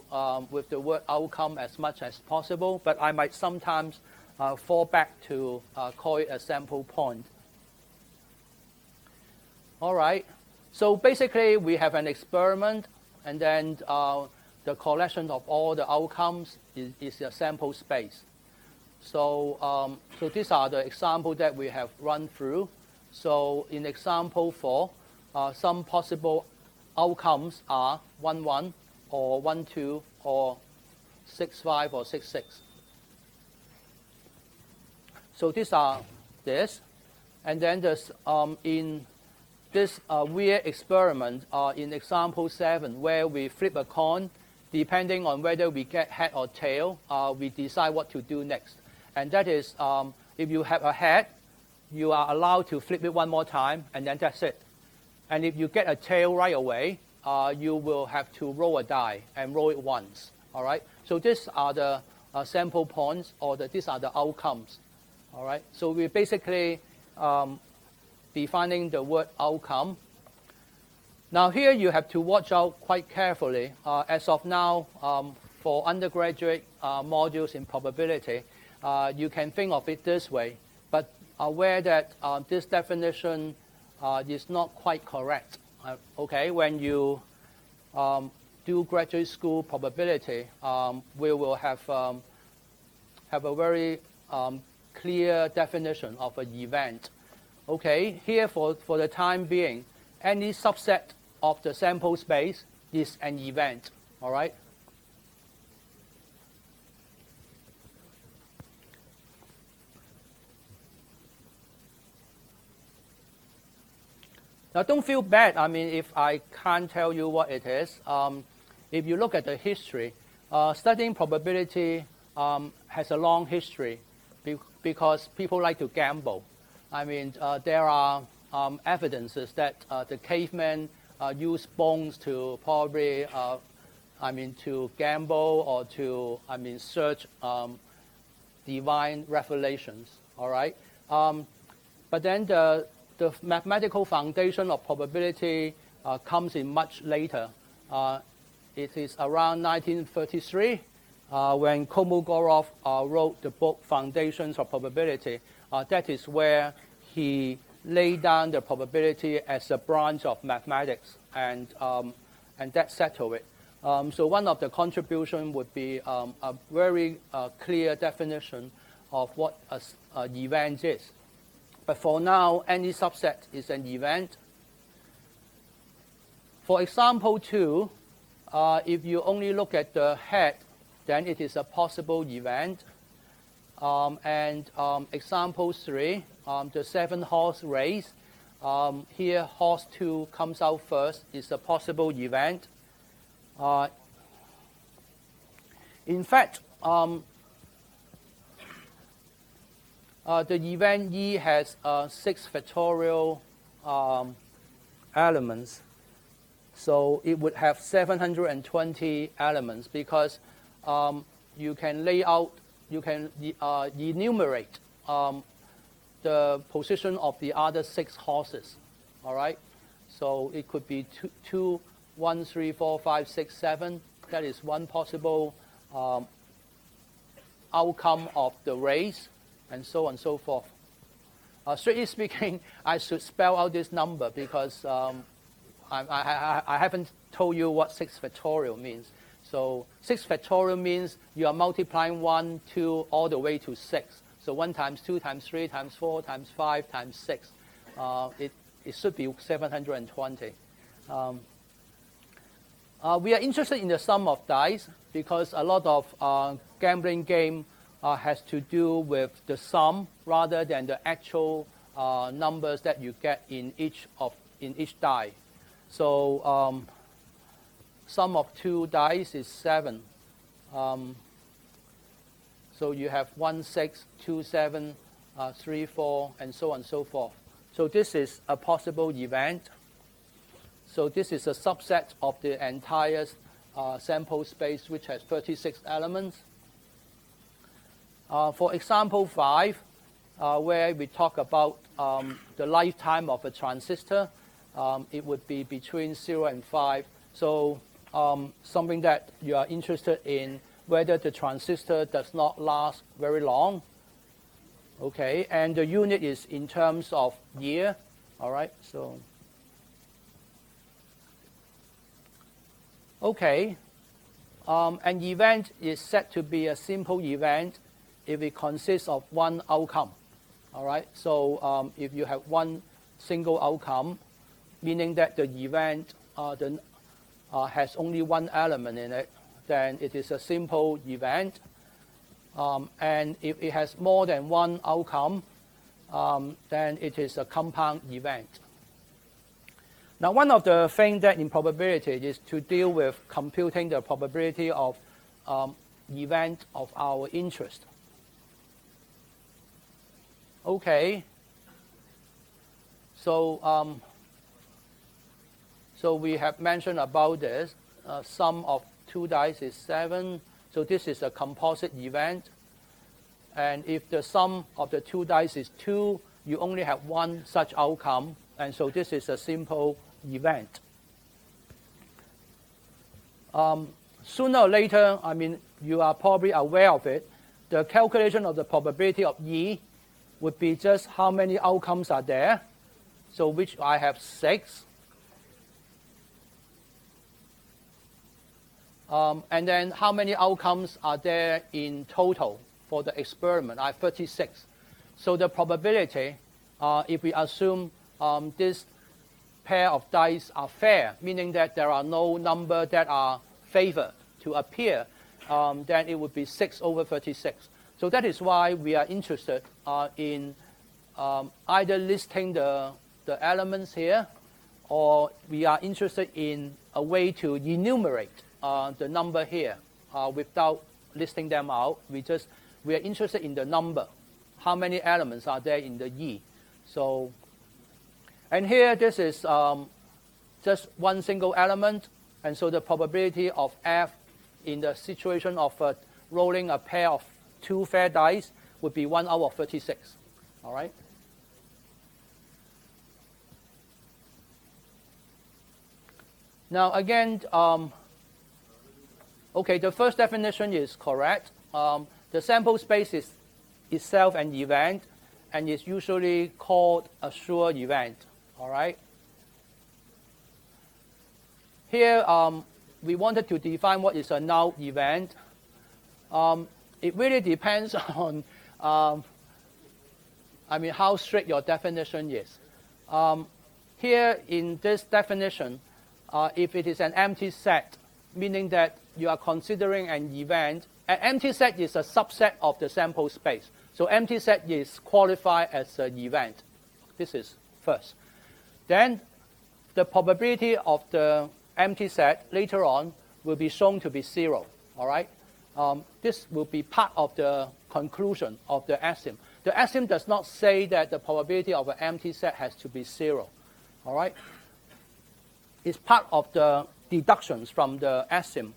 with the word outcome as much as possible, but I might sometimes fall back to call it a sample point. All right. So basically, we have an experiment, and then the collection of all the outcomes is a sample space. So, so these are the examples that we have run through. So in example 4, some possible outcomes are 1, 1, or 1, 2, or 6, 5, or 6, 6. So these are this. And then there's, in this weird experiment in example 7, where we flip a coin, depending on whether we get head or tail, we decide what to do next. And that is, if you have a head, you are allowed to flip it one more time, and then that's it. And if you get a tail right away, you will have to roll a die and roll it once. All right. So these are the sample points, or these are the outcomes. All right. So we're basically defining the word outcome. Now here you have to watch out quite carefully. As of now, for undergraduate modules in probability, you can think of it this way, but aware that this definition is not quite correct. Okay, when you do graduate school probability, we will have a very clear definition of an event. Okay, here for the time being, any subset of the sample space is an event. All right. Now, don't feel bad, if I can't tell you what it is. If you look at the history, studying probability has a long history because people like to gamble. There are evidences that the cavemen used bones to probably, to gamble or to, search divine revelations, all right? But then the mathematical foundation of probability comes in much later. It is around 1933 when Kolmogorov wrote the book Foundations of Probability. That is where he laid down the probability as a branch of mathematics. and that settle it. So one of the contribution would be a very clear definition of what an event is. But for now, any subset is an event. For example 2, if you only look at the head, then it is a possible event. Example 3, the 7-horse race. Here, horse 2 comes out first, is a possible event. In fact, the event E has 6 factorial elements. So it would have 720 elements because you can lay out, you can enumerate the position of the other 6 horses. All right? So it could be 2, 1, 3, 4, 5, 6, 7. That is one possible outcome of the race, and so on and so forth. Strictly speaking, I should spell out this number because I haven't told you what 6 factorial means. So 6 factorial means you are multiplying 1, 2, all the way to 6. So 1 times 2 times 3 times 4 times 5 times 6. It should be 720. We are interested in the sum of dice because a lot of gambling game has to do with the sum rather than the actual numbers that you get in each die. So sum of 2 dice is 7. So you have 1, 6, 2, 7, 3, 4, and so on and so forth. So this is a possible event. So this is a subset of the entire sample space, which has 36 elements. For example 5, where we talk about the lifetime of a transistor, it would be between 0 and 5. So something that you are interested in, whether the transistor does not last very long. Okay, and the unit is in terms of year. All right, so. Okay, an event is said to be a simple event if it consists of one outcome. All right, so if you have one single outcome, meaning that the event has only one element in it, then it is a simple event. And if it has more than one outcome, then it is a compound event. Now, one of the things that in probability is to deal with computing the probability of event of our interest. Okay. So, so we have mentioned about this. Sum of 2 dice is 7. So this is a composite event. And if the sum of the 2 dice is 2, you only have one such outcome. And so this is a simple event. Sooner or later, I mean, you are probably aware of it, the calculation of the probability of E would be just how many outcomes are there. So which I have 6. And then how many outcomes are there in total for the experiment? I have 36. So the probability, if we assume this pair of dice are fair, meaning that there are no number that are favored to appear, then it would be 6 over 36. So that is why we are interested in either listing the elements here, or we are interested in a way to enumerate the number here without listing them out. We are interested in the number. How many elements are there in the E? So, and here this is just one single element, and so the probability of F in the situation of rolling a pair of 2 fair dice would be 1 out of 36. All right. Now again, okay, the first definition is correct. The sample space is itself an event, and is usually called a sure event. All right. here we wanted to define what is a null event. It really depends on how strict your definition is. Here in this definition, if it is an empty set, meaning that you are considering an event, an empty set is a subset of the sample space. So empty set is qualified as an event. This is first. Then the probability of the empty set later on will be shown to be 0. All right? This will be part of the conclusion of the axiom. The axiom does not say that the probability of an empty set has to be 0. All right? It's part of the deductions from the axiom.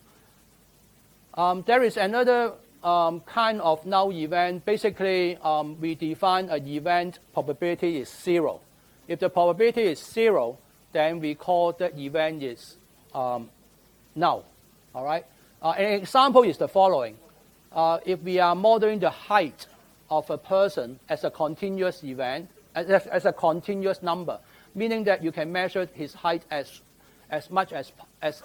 There is another kind of null event. Basically, we define an event probability is 0. If the probability is 0, then we call the event is null. All right? An example is the following. If we are modeling the height of a person as a continuous event, as a continuous number, meaning that you can measure his height as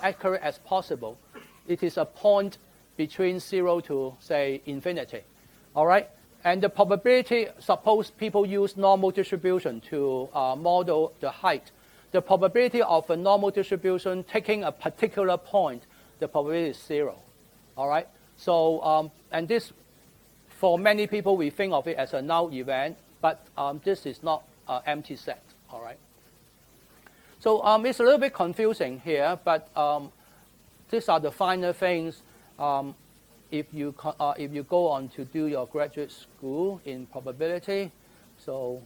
accurate as possible, it is a point between 0 to, say, infinity. All right? And the probability, suppose people use normal distribution to model the height. The probability of a normal distribution taking a particular point, the probability is 0. All right? So, and this, for many people, we think of it as a null event, but this is not an empty set. All right? So it's a little bit confusing here, but these are the finer things if you go on to do your graduate school in probability. So,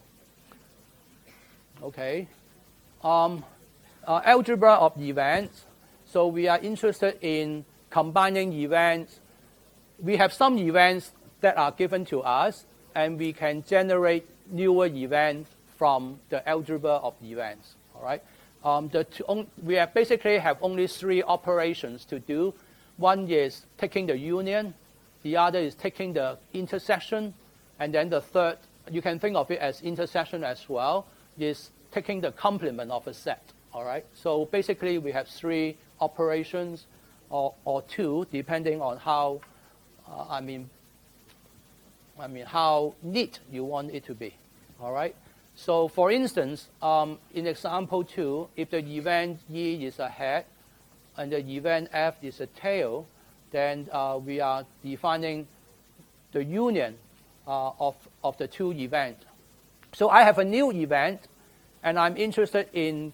okay. Algebra of events. So we are interested in combining events. We have some events that are given to us, and we can generate newer events from the algebra of events. All right. We basically have only 3 operations to do. One is taking the union, the other is taking the intersection, and then the third, you can think of it as intersection as well, is taking the complement of a set. All right. So basically, we have 3 operations, or 2, depending on how, how neat you want it to be. All right. So for instance, in example 2, if the event E is a head and the event F is a tail, then we are defining the union of the 2 events. So I have a new event, and I'm interested in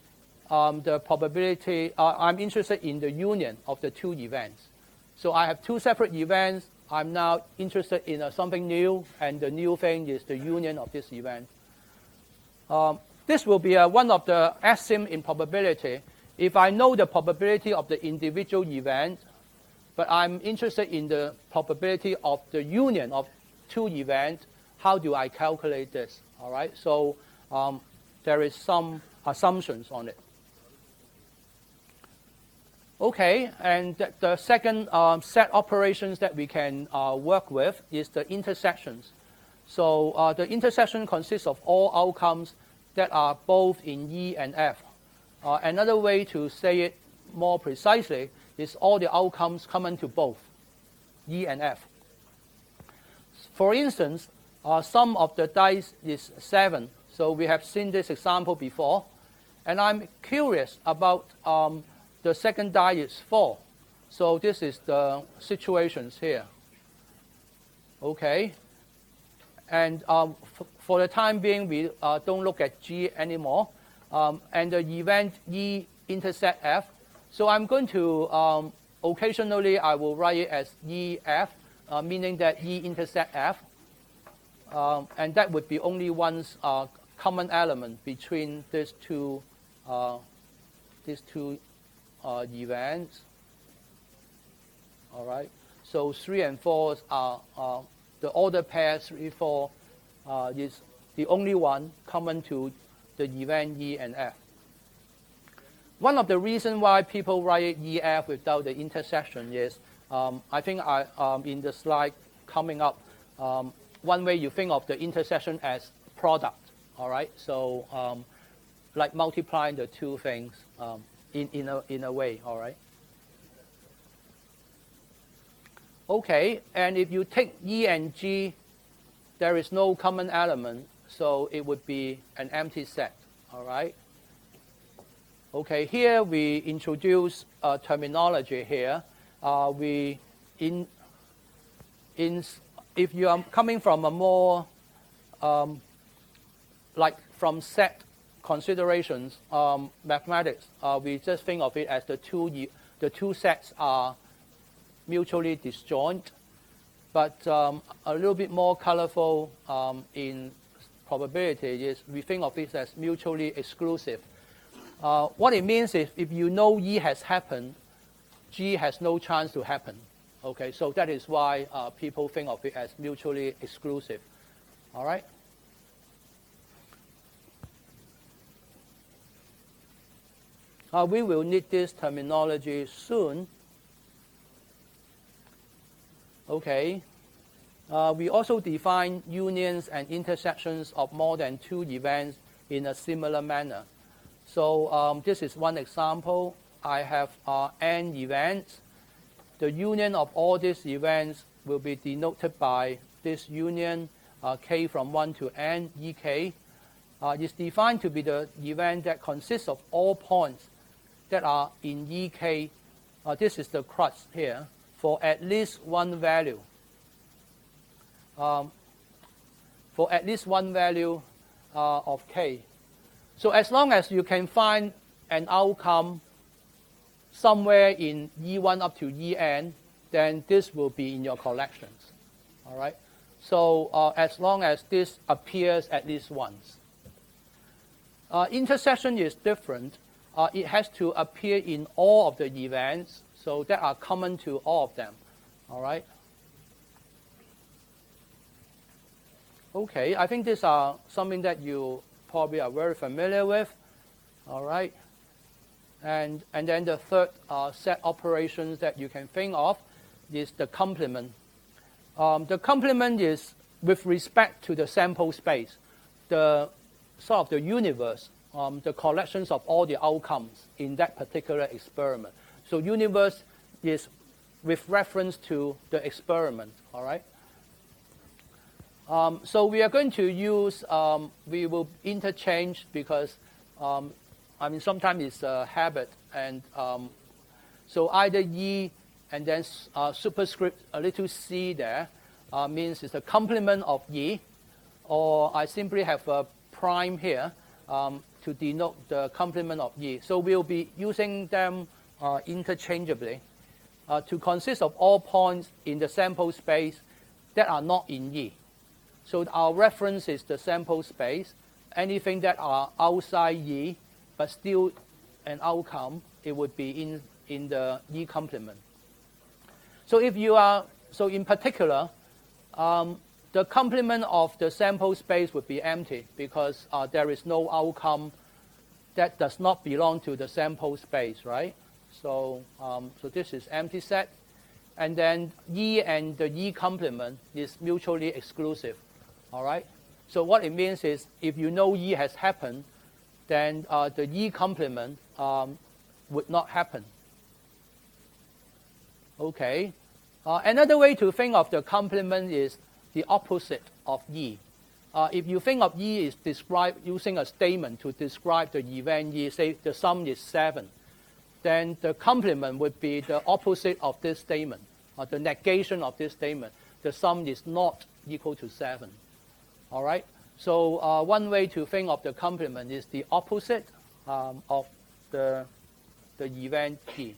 the probability, I'm interested in the union of the 2 events. So I have 2 separate events. I'm now interested in something new, and the new thing is the union of this event. This will be one of the axioms in probability. If I know the probability of the individual event, but I'm interested in the probability of the union of 2 events, how do I calculate this? All right. So there is some assumptions on it. Okay, and the second set operations that we can work with is the intersections. So the intersection consists of all outcomes that are both in E and F. Another way to say it more precisely is all the outcomes common to both E and F. For instance, sum of the dice is 7. So we have seen this example before. And I'm curious about the second die is 4. So this is the situations here. Okay. And for the time being, we don't look at G anymore. And the event E intersect F. So I'm going to, occasionally, I will write it as EF, meaning that E intersect F. And that would be only one common element between these two events. All right. So 3 and 4 are the order pair 3, 4 is the only one common to the event E and F. One of the reasons why people write EF without the intersection is, I think in the slide coming up, one way you think of the intersection as product. All right. So like multiplying the 2 things in a way, all right? Okay, and if you take E and G, there is no common element, so it would be an empty set, all right? Okay, here we introduce terminology here. If you are coming from a more, like from set considerations, mathematics, we just think of it as the two sets are mutually disjoint, but a little bit more colorful in probability is we think of it as mutually exclusive. What it means is if you know E has happened, G has no chance to happen. Okay, so that is why people think of it as mutually exclusive. All right? We will need this terminology soon. Okay. We also define unions and intersections of more than two events in a similar manner. So this is one example. I have n events. The union of all these events will be denoted by this union k from 1 to n, ek. It's defined to be the event that consists of all points that are in ek. This is the crux here, for at least one value. For at least one value of k. So as long as you can find an outcome somewhere in E1 up to En, then this will be in your collections. All right? So as long as this appears at least once. Intersection is different. It has to appear in all of the events, so that are common to all of them. All right? Okay, I think these are something that you probably are very familiar with. All right? And then the third set operations that you can think of is the complement. The complement is with respect to the sample space, the sort of the universe, the collections of all the outcomes in that particular experiment. So universe is with reference to the experiment, all right? So we are going to use, we will interchange because, I mean, sometimes it's a habit. And so either E and then superscript a little c there means it's a complement of E, or I simply have a prime here to denote the complement of E. So we'll be using them interchangeably to consist of all points in the sample space that are not in E. So our reference is the sample space. Anything that are outside E but still an outcome, it would be in the E complement. So if you are, so in particular, the complement of the sample space would be empty because there is no outcome that does not belong to the sample space, right? So, so this is empty set. And then E and the E complement is mutually exclusive, all right? So what it means is if you know E has happened, then the E complement would not happen. Okay. Another way to think of the complement is the opposite of E. If you think of E is described using a statement to describe the event E, say the sum is 7, then the complement would be the opposite of this statement, or the negation of this statement. The sum is not equal to 7. All right? So one way to think of the complement is the opposite of the event E.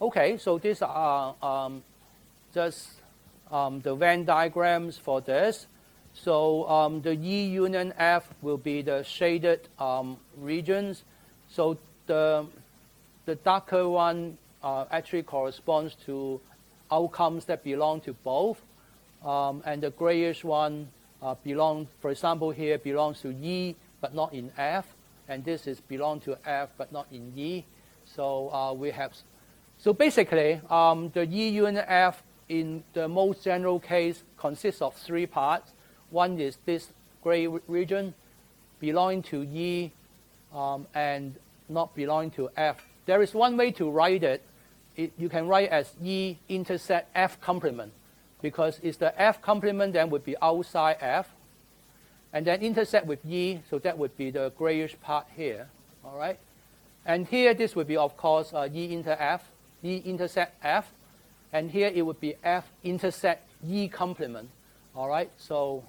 Okay, so these are just the Venn diagrams for this. So the E union F will be the shaded regions. So the darker one actually corresponds to outcomes that belong to both. And the grayish one for example, here belongs to E but not in F. And this is belong to F but not in E. So we have, so basically the E union F in the most general case consists of 3 parts. One is this gray region belonging to E and not belong to F. There is one way to write it. You can write as E intersect F complement, because it's the F complement then would be outside F, and then intersect with E, so that would be the grayish part here, all right? And here this would be, of course, E intersect F, and here it would be F intersect E complement, all right? So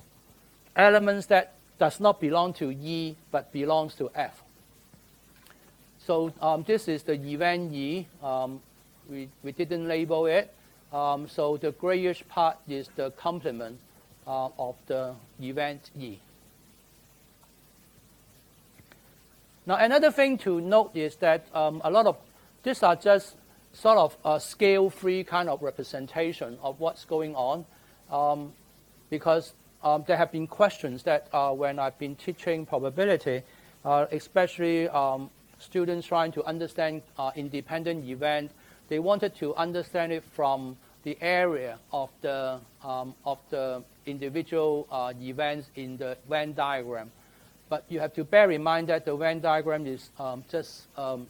elements that does not belong to E but belongs to F. So this is the event E. We didn't label it. So the grayish part is the complement of the event E. Now another thing to note is that a lot of these are just sort of a scale-free kind of representation of what's going on, because there have been questions that when I've been teaching probability, especially students trying to understand independent event, they wanted to understand it from the area of the individual events in the Venn diagram. But you have to bear in mind that the Venn diagram is just, an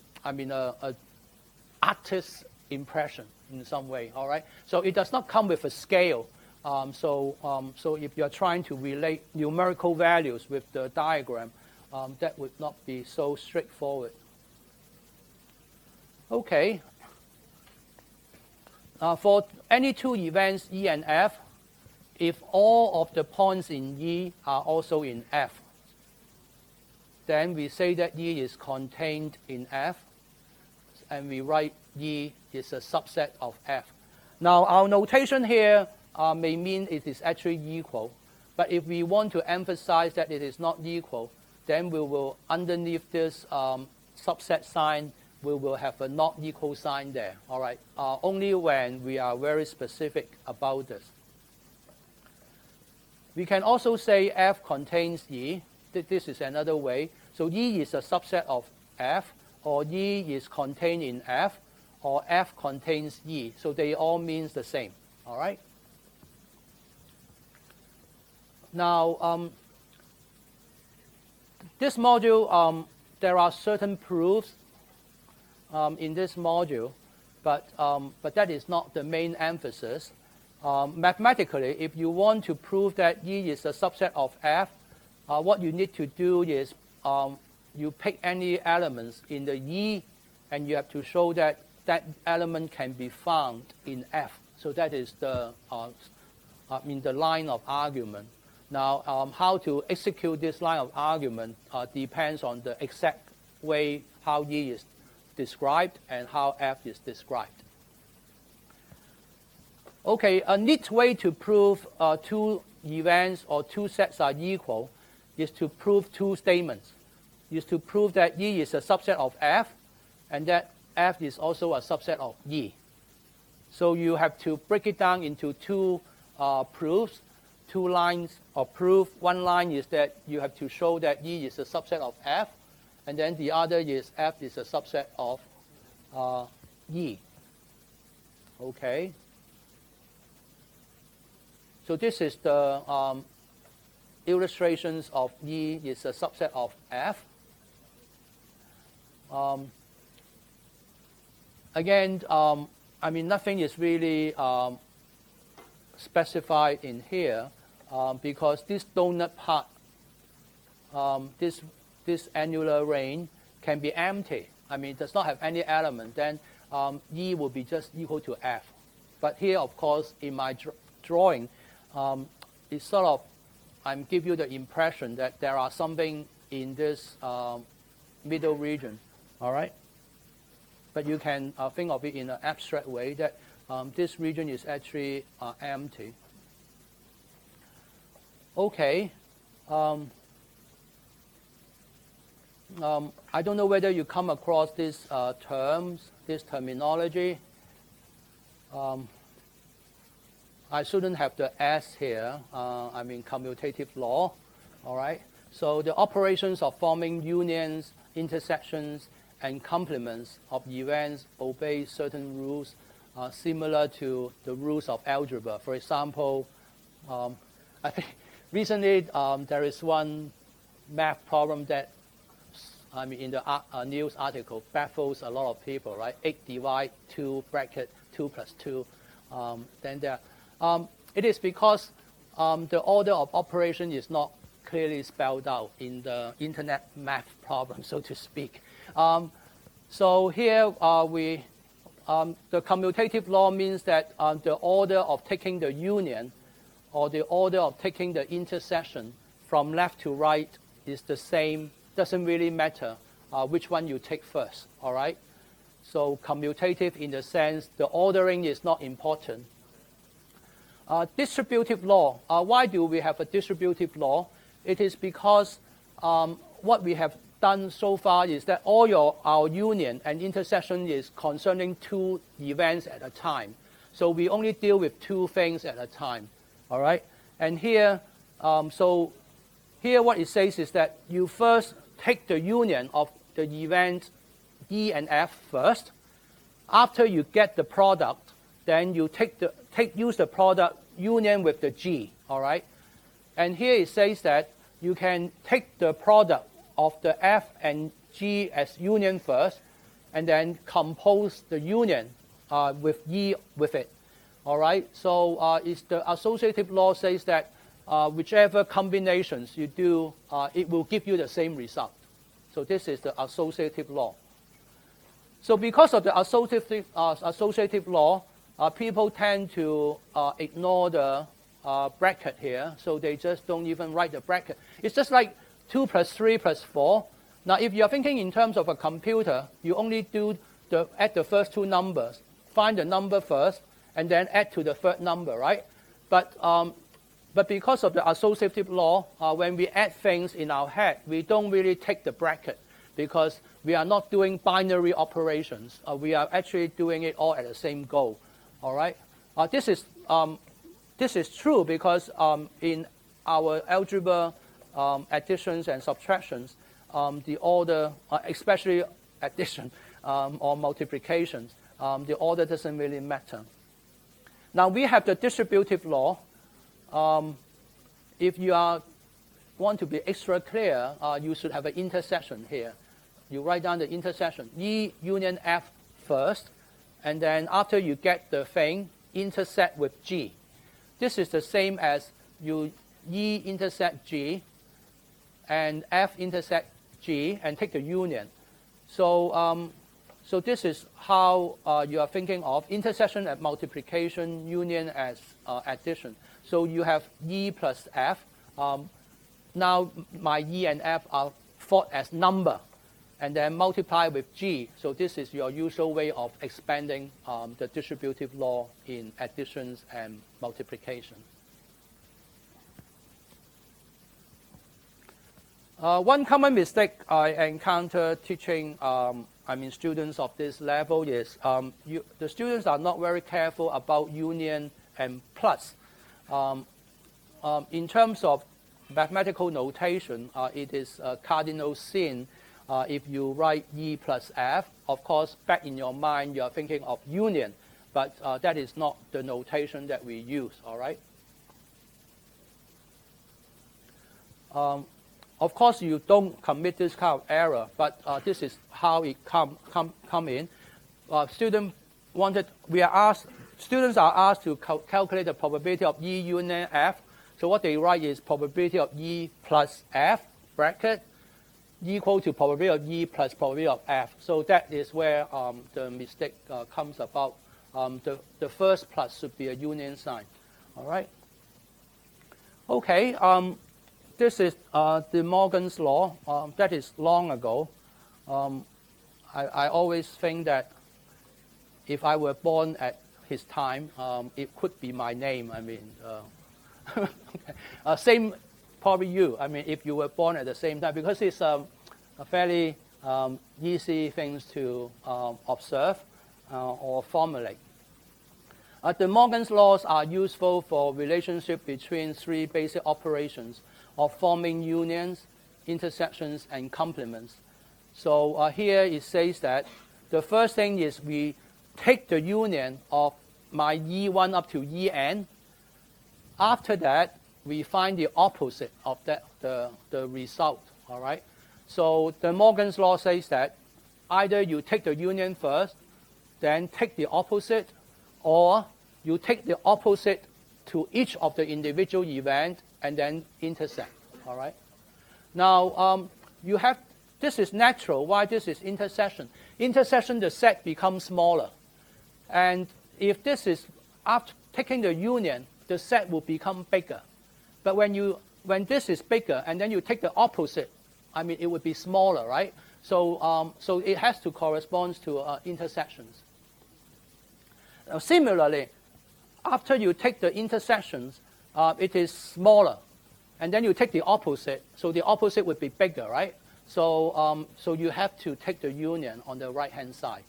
artist's impression in some way, all right? So it does not come with a scale. So if you're trying to relate numerical values with the diagram, that would not be so straightforward. Okay. For any two events, E and F, if all of the points in E are also in F, then we say that E is contained in F, and we write E is a subset of F. Now, our notation here may mean it is actually equal, but if we want to emphasize that it is not equal, then we will, underneath this subset sign, we will have a not equal sign there, all right? Only when we are very specific about this. We can also say F contains E. This is another way. So E is a subset of F, or E is contained in F, or F contains E. So they all mean the same, all right? Now, this module, there are certain proofs in this module, but that is not the main emphasis. Mathematically, if you want to prove that E is a subset of F, what you need to do is you pick any elements in the E, and you have to show that that element can be found in F. So that is the the line of argument. Now, how to execute this line of argument depends on the exact way how E is described and how F is described. Okay, a neat way to prove two events or two sets are equal is to prove two statements. Is to prove that E is a subset of F, and that F is also a subset of E. So you have to break it down into two proofs, two lines of proof. One line is that you have to show that E is a subset of F, and then the other is F is a subset of E. Okay. So this is the illustrations of E is a subset of F. Again, nothing is really specified in here because this donut part, this annular ring can be empty. It does not have any element. Then E will be just equal to F. But here, of course, in my drawing, it's sort of, give you the impression that there are something in this middle region, all right? But you can think of it in an abstract way that this region is actually empty. Okay. I don't know whether you come across these terms, this terminology. I shouldn't have the S here. Commutative law, all right? So the operations of forming unions, intersections, and complements of events obey certain rules similar to the rules of algebra. For example, I think recently there is one math problem that I mean, in the news article, baffles a lot of people, right? 8 divide 2 bracket 2 plus 2. Then there, it is because the order of operation is not clearly spelled out in the internet math problem, so to speak. So here the commutative law means that the order of taking the union or the order of taking the intersection from left to right is the same. Doesn't really matter which one you take first, all right? So commutative in the sense the ordering is not important. Distributive law. Why do we have a distributive law? It is because what we have done so far is that our union and intersection is concerning 2 events at a time. So we only deal with 2 things at a time, all right? And here, here what it says is that you first take the union of the event E and F first. After you get the product, then you use the product union with the G, all right? And here it says that you can take the product of the F and G as union first, and then compose the union with E with it, all right? So it's the associative law says that whichever combinations you do, it will give you the same result. So this is the associative law. So because of the associative law, people tend to ignore the bracket here, so they just don't even write the bracket. It's just like 2 plus 3 plus 4. Now, if you're thinking in terms of a computer, you only do add the first 2 numbers, find the number first, and then add to the third number, right? But because of the associative law, when we add things in our head, we don't really take the bracket because we are not doing binary operations. We are actually doing it all at the same goal, all right? This is true because in our algebra additions and subtractions, the order, especially addition or multiplications, the order doesn't really matter. Now we have the distributive law. If you want to be extra clear, you should have an intersection here. You write down the intersection, E union F first, and then after you get the thing, intersect with G. This is the same as you E intersect G and F intersect G and take the union. So, so this is how you are thinking of intersection as multiplication, union as addition. So you have E plus F. Now my E and F are thought as number, and then multiply with G. So this is your usual way of expanding the distributive law in additions and multiplication. One common mistake I encounter teaching students of this level is the students are not very careful about union and plus. In terms of mathematical notation, it is a cardinal sin if you write E plus F. Of course, back in your mind, you are thinking of union, but that is not the notation that we use, all right? Of course, you don't commit this kind of error, but this is how it come in. Students are asked to calculate the probability of E union F. So what they write is probability of E plus F, bracket, equal to probability of E plus probability of F. So that is where the mistake comes about. The first plus should be a union sign. All right? Okay. This is De Morgan's law. That is long ago. I always think that if I were born at his time, it could be my name. I mean, same probably you. I mean, if you were born at the same time, because it's a fairly easy things to observe or formulate. De Morgan's laws are useful for relationship between 3 basic operations of forming unions, intersections, and complements. So here it says that the first thing is we take the union of my E1 up to En. After that, we find the opposite of that, the result, all right? So the Morgan's law says that either you take the union first, then take the opposite, or you take the opposite to each of the individual events and then intersect. All right. Now you have, this is natural. Why this is intersection? Intersection, the set becomes smaller, and if this is after taking the union, the set will become bigger. But when this is bigger and then you take the opposite, I mean it would be smaller, right? So so it has to correspond to intersections. Now, similarly, after you take the intersections, it is smaller, and then you take the opposite. So the opposite would be bigger, right? So so you have to take the union on the right-hand side.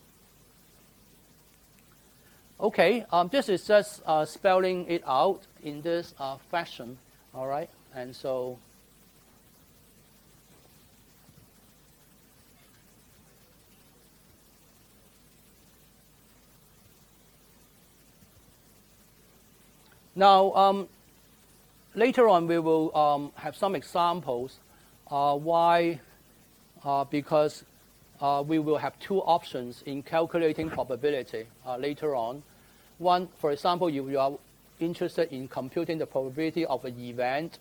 Okay, this is just spelling it out in this fashion, all right? And so now later on we will have some examples why, because we will have two options in calculating probability later on. One, for example, if you are interested in computing the probability of an event,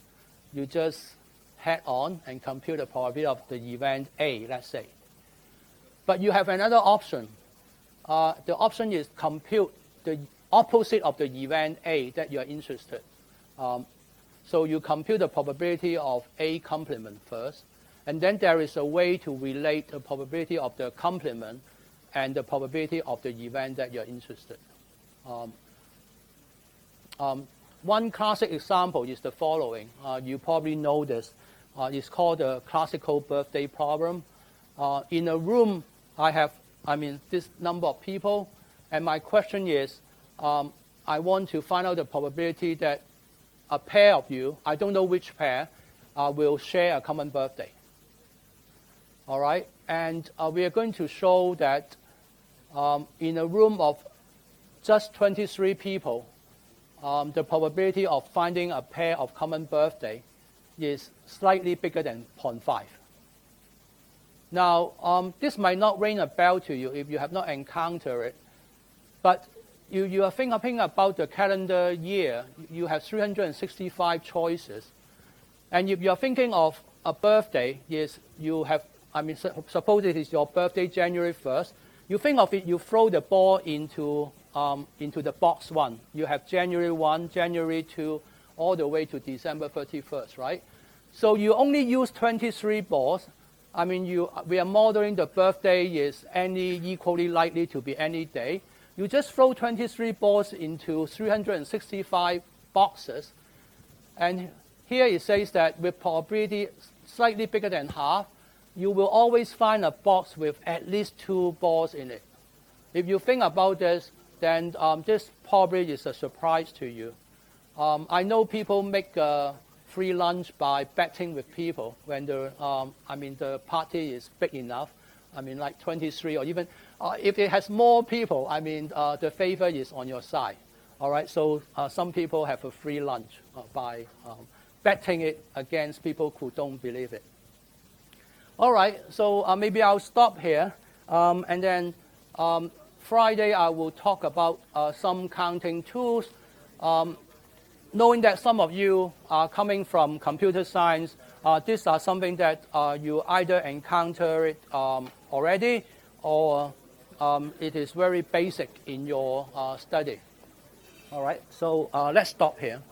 you just head on and compute the probability of the event A, let's say. But you have another option. The option is compute the opposite of the event A that you are interested. So you compute the probability of A complement first, and then there is a way to relate the probability of the complement and the probability of the event that you're interested. One classic example is the following. You probably know this. It's called the classical birthday problem. In a room, I have, this number of people, and my question is, I want to find out the probability that a pair of you, I don't know which pair, will share a common birthday. All right, and we are going to show that in a room of just 23 people, the probability of finding a pair of common birthday is slightly bigger than 0.5. Now, this might not ring a bell to you if you have not encountered it, but you are thinking about the calendar year. You have 365 choices, and if you are thinking of a birthday, yes, you have. Suppose it is your birthday, January 1st. You think of it, you throw the ball into the box 1. You have January 1, January 2, all the way to December 31st, right? So you only use 23 balls. We are modeling the birthday is any equally likely to be any day. You just throw 23 balls into 365 boxes. And here it says that with probability slightly bigger than half, you will always find a box with at least 2 balls in it. If you think about this, then this probably is a surprise to you. I know people make free lunch by betting with people when the party is big enough. Like 23, or even if it has more people, the favor is on your side. All right, so some people have a free lunch by betting it against people who don't believe it. All right, so maybe I'll stop here, and then Friday I will talk about some counting tools. Knowing that some of you are coming from computer science, these are something that you either encounter it already, or it is very basic in your study. All right, so let's stop here.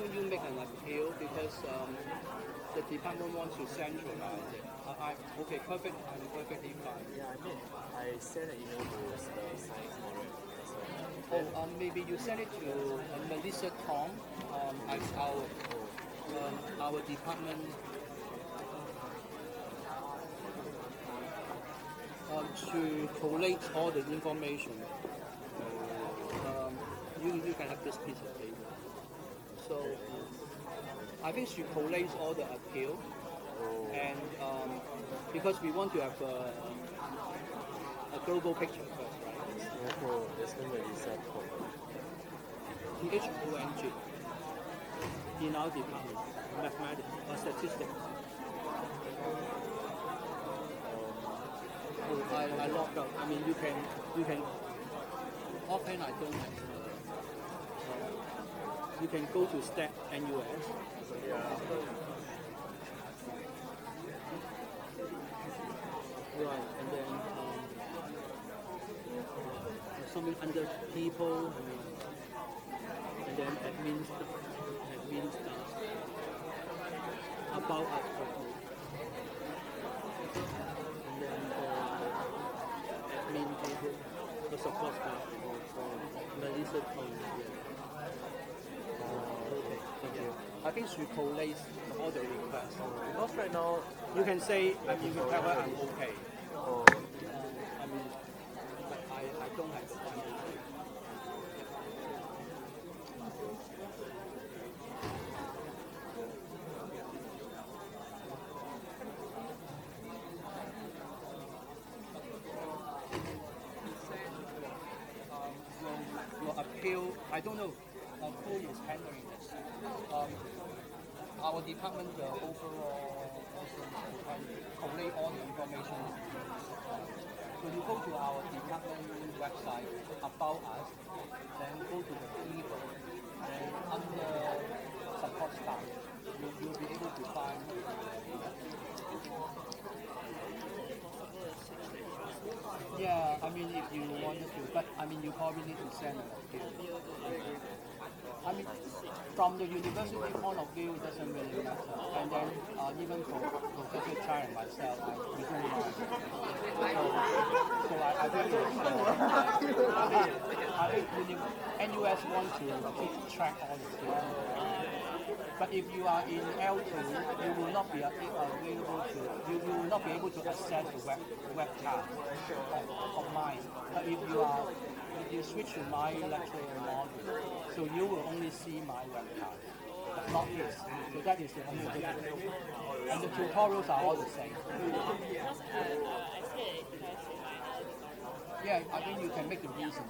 don't you make an appeal because the department wants to centralize it? Okay, perfect. I'm perfectly fine. Yeah, I mean, I sent an email to the science moderator. Oh, maybe you send it to Melissa Tong, as our department. To collate all the information. You can have this piece of paper. So I think she collates all the appeal, and because we want to have a global picture first, right? Singapore is Melissa Tong. THONG in our department, mathematics or statistics. I logged out. I mean, you can. Often I don't have. You can go to Stat NUS. Right, and then something under people, and then admin stuff about us. And then admin people, the support staff for Melissa Tong. Okay, thank you. I think she collates all the requests. Because right now, You can say, you can tell her I'm okay. oh, I mean, but I don't have time. Your appeal, I don't know who is handling this. Our department overall also collate all the information. So you go to our department website about us, then go to the people, then under support staff, you'll be able to find. Yeah, I mean if you wanted to, but I mean you probably need to send an appeal. I mean, from the university point of view, it doesn't really matter. And then even for Professor Chai and myself, we don't mind. So I think NUS wants to keep track all the students. But if you are in L2, you will not be able to access the webcast of mine. But if you switch to my lecture module, so you will only see my webcast, but not his. So that is the only difference. And the tutorials are all the same. Yeah, I think you can make the reason.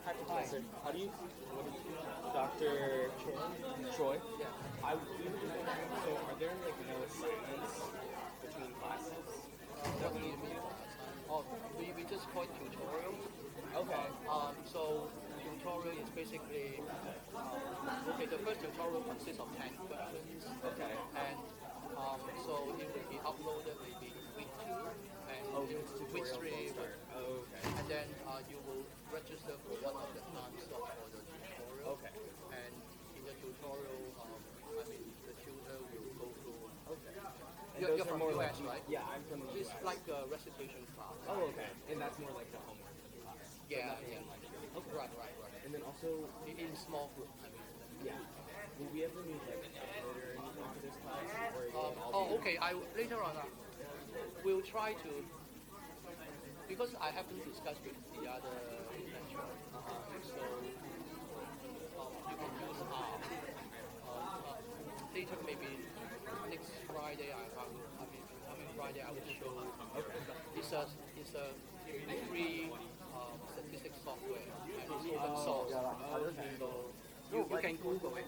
Hi, Professor. How do you, Dr. Troy? Yeah. So are there like no assignments between classes? What do you mean? Oh, we just call it tutorial. Okay. So tutorial is basically okay. The first tutorial consists of 10 questions. Okay. And so it will be uploaded maybe week 2 and week 3. Okay. And then you will register for one of the time slots for the tutorial. Okay. And in the tutorial, I mean the tutor will go through. Okay. You're from US, right? Yeah, I'm from the It's US. like a recitation class. Oh, okay. And that's more like the homework class. Yeah, But not yeah. in lecture. Okay. Right. And then also, In small group. I mean. yeah. Will we ever need like a calculator or anything for this class? Or will it all be- Okay. Later on, we'll try to, because I haven't discussed with the other lecturer, so you can use R. Later, maybe next Friday, Friday I will show. Okay. It's a free statistics software and it's open source. So you can Google it.